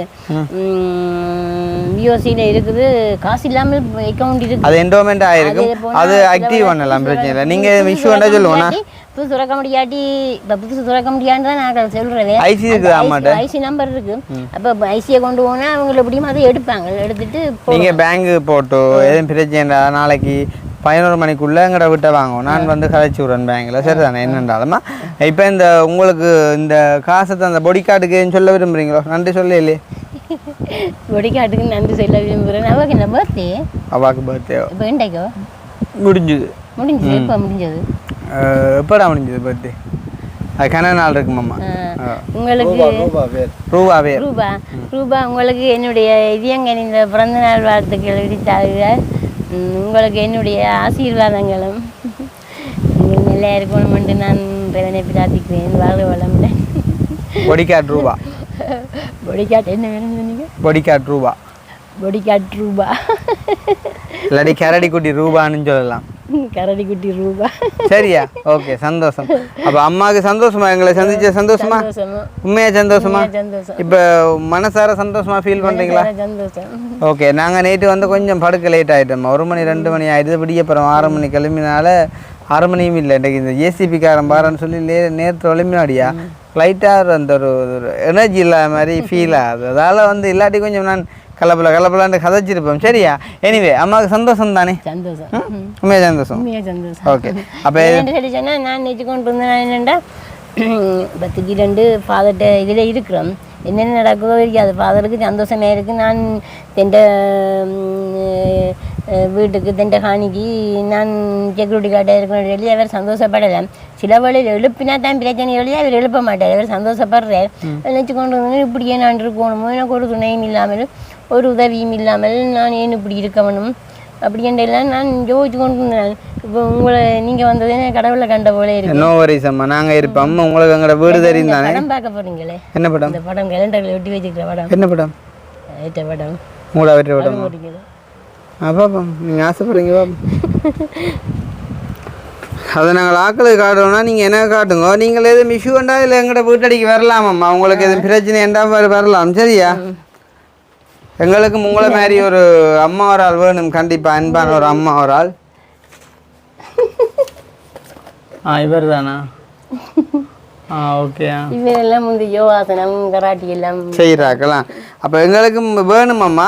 விஓசியில் இருக்குது, காசு இல்லாமல் அக்கௌண்ட் இருக்குது, அது என்டோமெண்ட் ஆகிருக்கும், அது ஆக்டிவ் பண்ணலாம் பிரச்சனை இல்லை. நீங்கள் இஷ்யூ என்ன சொல்லுவோண்ணா புதுசு துறக்க முடியாட்டி இப்போ புதுசு துறக்க முடியான்னு தான் நான் சொல்கிறேன். ஐசி இருக்குது, ஆமாட்ட ஐசி நம்பர் இருக்குது. அப்போ ஐசியை கொண்டு போனால் அவங்க எப்படியும் அதை எடுப்பாங்க, எடுத்துட்டு நீங்கள் பேங்கு போட்டோ எதுவும் பிரச்சனை நாளைக்கு 11 மணிக்குள்ளே எங்கட விட்ட வாங்குவோம். நான் வந்து கதைச்சி விட்றேன் பேங்கில் சரிதானே. என்னென்றாலுமா இப்போ இந்த உங்களுக்கு இந்த காசை அந்த பொடி கார்டுக்கு சொல்ல விரும்புகிறீங்களோ? நன்றி சொல்ல இல்லையே, பொடி கார்டுக்கு நன்றி சொல்ல விரும்புகிறேன். அவாக்கு என்ன பர்த்டே? அவாக்கு பர்த்டே இப்போ இன்றைக்கோ முடிஞ்சுது. எப்போ முடிஞ்சது? எப்படா முடிஞ்சது பர்த்டே? அது கன நாள் இருக்குமாம்மா. உங்களுக்கு ரூபா பேர் ரூபா உங்களுக்கு என்னுடைய இதயங்கனிந்த பிறந்த நாள் வாழ்த்துக்கள் விடுத்தாங்க. உங்களுக்கு என்னுடைய ஆசீர்வாதங்களும் நீங்கள் நல்லா இருக்கணும்னு நான் பிரதனை பிரார்த்திக்கிறேன். வாழ்க வளமுடன். பொடிக்காட் ரூபா. பொடிக்காட் என்ன வேணும்னு சொன்னீங்க? பொடிக்காட் ரூபா. பொடிக்காட் ரூபா இல்லாட்டி கரடி குட்டி ரூபான்னு சொல்லலாம். கரடி குட்டி ரூபா. சரியா? ஓகே, சந்தோஷம். அப்போ அம்மாவுக்கு சந்தோஷமா எங்களை சந்திச்ச சந்தோஷமா? உண்மையா சந்தோஷமா? இப்போ மனசார சந்தோஷமா ஃபீல் பண்ணுறீங்களா? ஓகே. நாங்கள் நேற்று வந்து கொஞ்சம் படுக்க லேட் ஆகிட்டோம். 1 மணி 2 மணி ஆகிடுது. விடிய அப்புறம் 6 மணி கிளம்பினால 6 மணியும் இல்லை. இன்றைக்கு இந்த ஏசிபிக்காரன் பாருன்னு சொல்லி நேற்று ஒளிமினாடியா லைட்டாக அந்த ஒரு எனர்ஜி இல்லாத மாதிரி ஃபீல் ஆகுது. அதால் வந்து இல்லாட்டி கொஞ்சம் நான் கலப்பலான்னு கதைச்சிருப்போம். சரியா? எனிவே அம்மாவுக்கு சந்தோஷம் தானே? சந்தோஷம். உண்மையாக சந்தோஷம். ஓகே. அப்போ சொல்லி சொன்னால் நான் நினச்சி கொண்டு இருந்தேன் என்னென்னா, பத்துக்கு 2 ஃபாதர்கிட்ட இதில் இருக்கிறோம். என்னென்ன நடக்குதோ இருக்காது. ஃபாதருக்கு சந்தோஷமாக இருக்குது. நான் தெண்ட வீட்டுக்கு தெண்ட காணிக்கு நான் செக்யூரிட்டி கார்டாக இருக்கணும் சொல்லி அவர் சந்தோஷப்படலை. சில வழியில் எழுப்பினா தான் பிரச்சனை எழுதி அவர் எழுப்ப மாட்டார். அவர் சந்தோஷப்படுறார். நினச்சி கொண்டு வந்து இப்படியே நான் இருக்கணுமோ, எனக்கு ஒரு துணையும் இல்லாமல் ஒரு உதவியும் இல்லாமல் நான் ஏன் இப்படி இருக்கணும் அப்படின்றெல்லாம் நான் யோசிச்சு கொண்டு இருந்தேன். இப்போ உங்களை நீங்கள் வந்தது கடவுளை கண்ட போல இருக்கு. நோ வரிஸ் அம்மா, நாங்கள் இருப்போம். அம்மா உங்களுக்கு எங்களோட வீடு தெரியும் தானே? படம் பார்க்க போகிறீங்களே. என்ன படம்? இந்த படம் கேலண்டரில் ஒட்டி வச்சுக்கிற படம். என்ன படம்? ஏற்ற படம். மூடா வெற்ற படம். பாப்பா நீங்கள் ஆசைப்படுறீங்க பாப்பா. அதை நாங்கள் ஆக்களுக்கு காட்டுறோம்னா நீங்கள் என்ன காட்டுங்க. நீங்கள் எதுவும் இஷ்யூ வேண்டா இல்லை எங்கள்கிட்ட வீட்டடிக்கு வரலாமம்மா. உங்களுக்கு எதுவும் பிரச்சனை ஏண்டா வரலாம். சரியா? எங்களுக்கும் உங்களை மாதிரி ஒரு அம்மா ஒரு ஆள் வேணும் கண்டிப்பாக. அன்பான ஒரு அம்மா ஒரு ஆள். இவர் தானா? ஓகே. இவரெல்லாம் வந்து யோகாசனம் கராட்டி எல்லாம் செய்கிறாக்கலாம். அப்போ எங்களுக்கும் வேணுமம்மா.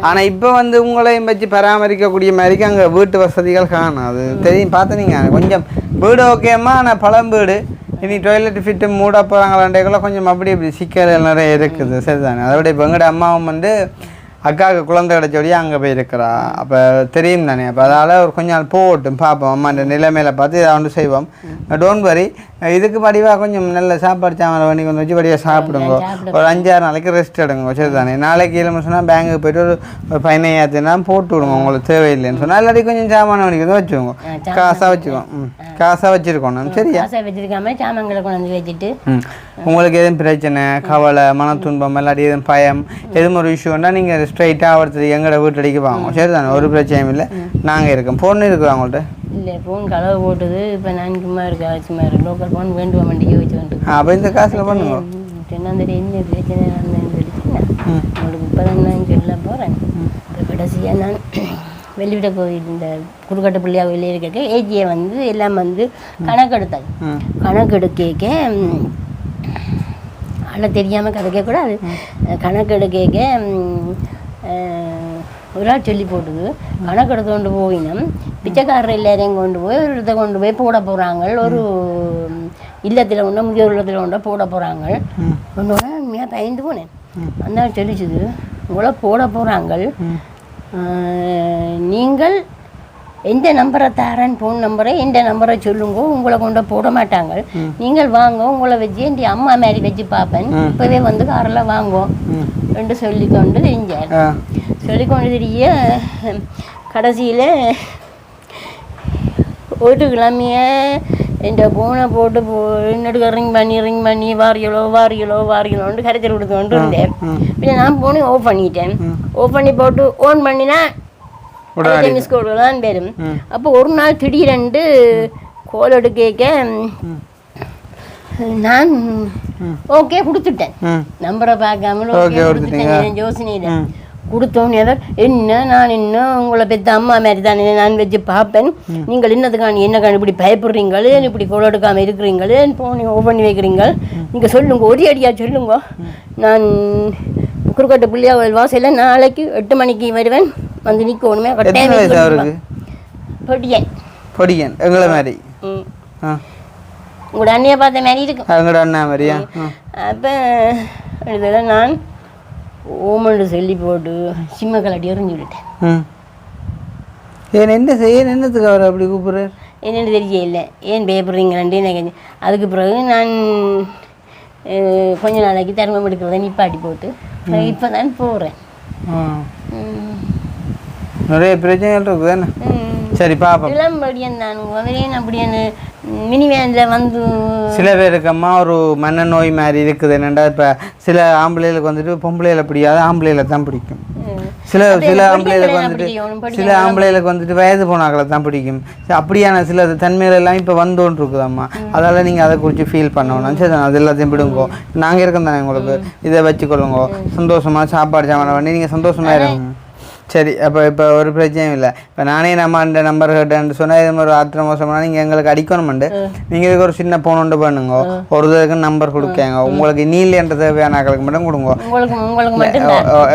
ஆனால் இப்போ வந்து உங்களையும் வச்சு பராமரிக்கக்கூடிய மாதிரிக்கு அங்கே வீட்டு வசதிகள் காணும். அது தெரியும் பார்த்தீங்க. கொஞ்சம் வீடு ஓகேம்மா. ஆனால் பழம் வீடு. இனி டாய்லெட் ஃபிட்டு மூட போகிறாங்களாண்டேக்குள்ள கொஞ்சம் அப்படி இப்படி சிக்கல் நிறைய இருக்குது. சரிதானே? அதை விட இப்போ எங்களோட அம்மாவும் வந்து அக்காவுக்கு குழந்தை கிடச்சோடியே அங்கே போயிருக்கிறா. அப்போ தெரியும் தானே. அப்போ அதால் ஒரு கொஞ்ச நாள் போகட்டும் பார்ப்போம். அம்மா இந்த நிலைமையில பார்த்து இதை வந்து செய்வோம். Don't worry. இதுக்கு படிவாக கொஞ்சம் நல்ல சாப்பாடு சாமான் பண்ணி கொஞ்சம் வச்சு படியாக சாப்பிடுங்க. ஒரு 5-6 நாளைக்கு ரெஸ்ட் எடுங்க. சரி தானே? நாளைக்கு இல்லைன்னு சொன்னால் பேங்குக்கு போய்ட்டு ஒரு 15,000 போட்டு விடுங்க. உங்களுக்கு தேவையில்லைன்னு சொன்னால் இல்லாட்டி கொஞ்சம் சாமான வணிகம் வச்சுக்கோங்க. காசாக வச்சுக்கோங்க. காசாக வச்சுருக்கோம். சரியா? வச்சுருக்காம சாமான்களை கொண்டு வச்சுட்டு உங்களுக்கு எதுவும் பிரச்சனை, கவலை, மன துன்பம், இல்லாட்டி எதுவும் பயம், எதுவும் ஒரு இஷ்யூன்னா நீங்கள் ஸ்ட்ரைட்டாக ஒருத்தர் எங்களோட வீட்டடிக்கு வாங்க. சரி தானே? ஒரு பிரச்சனையும் இல்லை. நாங்கள் இருக்கோம். ஃபோன் இருக்குதா உங்கள்கிட்ட? இல்லை, ஃபோன் களவு போட்டுது. இப்போ நான் சும்மா சும்மா இருக்கு. லோக்கல் ஃபோன் வேண்டுவா வண்டி யோசிச்சு வந்து அப்போ இந்த காசில் பண்ணுங்க. 2ஆம் என்ன பிரச்சனை நடந்தேன்னு சொல்லிச்சுன்னா உங்களுக்கு இப்போ தான் நான் சொல்ல போகிறேன். இப்போ கடைசியாக நான் வெள்ளிவிட கோவில் இந்த குறுக்கட்ட பிள்ளையா வெளியே இருக்க ஏஜியை வந்து எல்லாம் வந்து கணக்கெடுத்தாங்க. கணக்கெடுக்க அவ்வளோ தெரியாமல் கதைக்கக்கூடாது. கணக்கெடுக்க ஒரு ஆள் சொல்லி போட்டுது. கணக்கெடுத்து கொண்டு போயினோம். பிச்சைக்காரர் எல்லாரையும் கொண்டு போய் ஒரு இடத்த கொண்டு போய் போட போகிறாங்க. ஒரு இல்லத்தில் கொண்டு முதியோர் இல்லத்தில் கொண்டு போட போகிறாங்க. கொண்டு போனால் உண்மையாக பயந்து போனேன். அந்த சொல்லிச்சுது, உங்களை போட போகிறாங்க. நீங்கள் எந்த நம்பரை தரேன், ஃபோன் நம்பரை எந்த நம்பரை சொல்லுங்க, உங்களை கொண்டு போட மாட்டாங்க. நீங்கள் வாங்க, உங்களை வச்சு என் அம்மா மாதிரி வச்சு பார்ப்பேன். இப்போவே வந்து காரில் வாங்குவோம் என்று சொல்லிக்கொண்டு தெரிஞ்சார். சொல்லிக்கொண்டு தெரிய கடைசியில் ஒரு கிழமைய என் ஃபோனை போட்டு என்னடுக்க ரிங் பண்ணி வாரியலோன்னு கரைச்சல் கொடுத்து கொண்டு இருந்தேன். பின்ன நான் ஃபோனை ஆஃப் பண்ணிட்டேன். ஆஃப் பண்ணி போட்டு ஓன் பண்ணினா மிஸ் கோடுதான் பேரும். அப்போ ஒரு நாள் திடீரெண்டு கோல் எடுக்க நான் ஓகே கொடுத்துட்டேன். நம்பரை பார்க்காம ஓகே கொடுத்துட்டேன். யோசனையில கொடுத்தோன்னே நான் உங்களை பெற்ற அம்மா மாதிரி தானே நான் வச்சு பார்ப்பேன். நீங்கள் என்னதுக்கான என்ன இப்படி பயப்படுறீங்களே, இப்படி கோல் எடுக்காமல் இருக்கிறீங்களே, ஃபோனை ஓப்பன் பண்ணி வைக்கிறீங்க, நீங்கள் சொல்லுங்க, ஒரே அடியாக சொல்லுங்க. நான் குறுக்கட்ட பிள்ளையா வாசல்ல நாளைக்கு 8 மணிக்கு வருவேன். வந்து நிற்கணுமே கட்டாயம். பொடியன் எங்களை மாதிரி உங்களோட அண்ணியை பார்த்த மாதிரி இருக்கு. எங்களோட அண்ணா மாதிரியா? அப்போ இதெல்லாம் நான் ஓமண்டு சொல்லி போட்டு சிம்ம கலாட்டி எறிஞ்சு விட்டேன். ஏன் என்ன செய்ய என்னத்துக்கு அவர் அப்படி கூப்பிடுறாரு? என்னென்னு தெரியல ஏன் பயப்படுறீங்களேன்ட்டு எனக்கு. அதுக்கு பிறகு நான் கொஞ்ச நாளைக்கு தர்மம் எடுக்கிறத நிப்பாட்டி போட்டு இப்போ தான் போகிறேன். நிறைய பிரச்சனைகள் இருக்குது தானே. சரி பாப்போம். இளம்படியன் தான் முதலேன் அப்படியான மினி வேனில் வந்து சில பேருக்கு அம்மா ஒரு மனநோய் மாதிரி இருக்குது. என்னென்னா இப்போ சில ஆம்பளைகளுக்கு வந்துட்டு பொம்பளைகளை பிடிக்காது, ஆம்பளைகளை தான் பிடிக்கும். சில ஆம்பளைகளுக்கு வந்துட்டு வயது போனாக்களை தான் பிடிக்கும். அப்படியான சில தன்மைகள் எல்லாம் இப்போ வந்துட்டு இருக்குதாம்மா. அதால் நீங்கள் அதை குறித்து ஃபீல் பண்ணணும். சரி அது எல்லாத்தையும் விடுங்கோ. நாங்கள் இருக்கோம் தானே உங்களுக்கு. இதை வச்சுக்கொள்ளுங்கோ. சந்தோஷமாக சாப்பாடு சாமான பண்ணி நீங்கள் சந்தோஷமாக இருங்க. சரி இப்போ ஒரு பிரச்சனையும் இல்லை. இப்போ நானே நம்ம அந்த நம்பர் கேட்டேன்னு சொன்னால் இது மாதிரி ஆத்திரம் மோசம்னா நீங்கள் எங்களுக்கு அடிக்கணுமெண்டு நீங்கள் இதுக்கு ஒரு சின்ன ஃபோன் ஒன்று பண்ணுங்க. ஒரு இதுக்கு நம்பர் கொடுக்காங்க. உங்களுக்கு நீல்ன்ற தேவையான ஆக்களுக்கு மட்டும் கொடுங்க.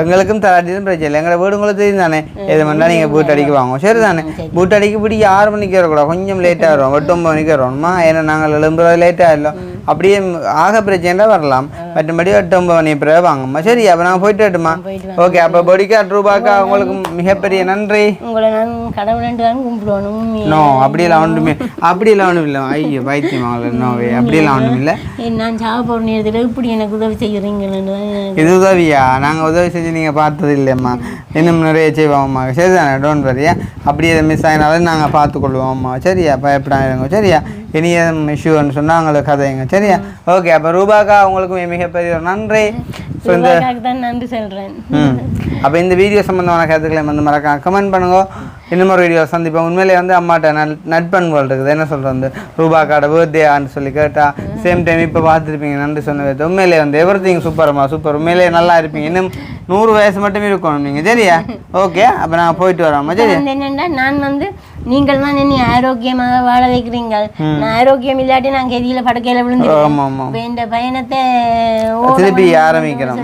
எங்களுக்கும் தராட்டியும் பிரச்சனை இல்லை. எங்களை வீடு உங்களுக்கு தெரியும் தானே. எது பண்ணால் நீங்கள் பூட் அடிக்க வாங்க. சரி தானே. பூட் அடிக்க பிடி 6 மணிக்கு வரக்கூடாது, கொஞ்சம் லேட்டாக வரும். 8 9 மணிக்கு வரணுமா. ஏன்னா நாங்கள் எழும்புறது லேட்டாக இல்லை. அப்படியே ஆக பிரச்சனை வரலாம். மற்றபடி 8 9 மணி பிறகு வாங்கம்மா. சரி அப்போ நாங்கள் போயிட்டு வரட்டுமா? ஓகே. அப்போ பொடிக்காட் ரூபாக்கா உங்களுக்கு மிகப்பெரிய நன்றி. உங்களை நான் கடவுள் கும்பிடுவோம். நோ அப்படியெல்லாம் ஒன்றுமே இல்லை. ஐயோ பைத்தியம் நோவே அப்படியெல்லாம் ஒன்றும் இல்லை. நான் சாப்பிட போகிற நேரத்தில் இப்படி எனக்கு உதவி செய்கிறீங்கன்னு. இது உதவியா? நாங்கள் உதவி செஞ்சு நீங்கள் பார்த்தது இல்லையம்மா. இன்னும் நிறைய செய்வோம்மா. சரி தானே. டோன்ட் வரியா. அப்படியே மிஸ் ஆகினாலும் நாங்கள் பார்த்துக்கொள்வோம்மா. சரியா? பயப்படாங்க. சரியா? இனி இஷ்யூன்னு சொன்னால் அவங்களுக்கு கதைங்க. சரியா? ஓகே. அப்போ ரூபாக்கா உங்களுக்கு மிகப்பெரிய நன்றி. ஸோ இந்த நன்றி சொல்கிறேன். அப்போ இந்த வீடியோ சம்மந்தமான கருத்துக்களை வந்து மறக்காம கமெண்ட் பண்ணுங்க. இன்னும் ஒரு வீடியோ சந்திப்போம். உண்மையிலே வந்து அம்மாட்ட நட்பண்புகள் இருக்குது. என்ன சொல்கிறது, ரூபாக்காட பர்த்டேன்னு சொல்லி கேட்டால் சேம் டைம் இப்போ பார்த்துருப்பீங்க. நன்றி சொன்னது உண்மையிலே வந்து எவ்ரிதிங் சூப்பர்மா சூப்பர். உண்மையிலே நல்லா இருப்பீங்க. இன்னும் 100 வயசு மட்டுமே இருக்கணும் நீங்கள். சரியா? ஓகே. அப்போ நாங்கள் போயிட்டு வரோம்மா. சரி. என்னென்னா நான் வந்து நீங்கள் தான் என்னை ஆரோக்கியமாக வாழ வைக்கிறீங்க. நான் ஆரோக்கியம் இல்லாட்டி நான் கெதியில் படுக்கையில் விழுந்து இந்த பயணத்தை திருப்பி ஆரம்பிக்கிறோம்.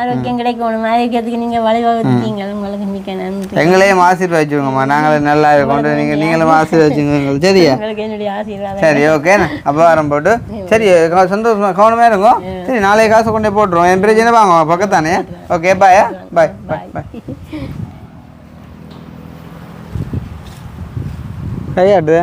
ஆரோக்கியம் கிடைக்கணும். ஆரோக்கியத்துக்கு நீங்கள் வழிவகுத்தீங்க. உங்களுக்கு மிக்க நன்றி. எங்களையும் ஆசீர்வதிச்சுக்கோங்கம்மா. நாங்களும் நல்லா இருக்கோம். நீங்களும் ஆசீர்வதிச்சுங்க. சரியா? என்னுடைய ஆசீர்வாதம். சரி. ஓகே. அப்போ வரம் போட்டு சரி சந்தோஷமா கவனமாக இருக்கும். சரி நாளைக்கு காசு கொண்டே போட்டுருவோம். என் பிரச்சனை வாங்க பக்கத்தானே. ஓகே. பாய் பாய் பாய் பாய். கையாட்டு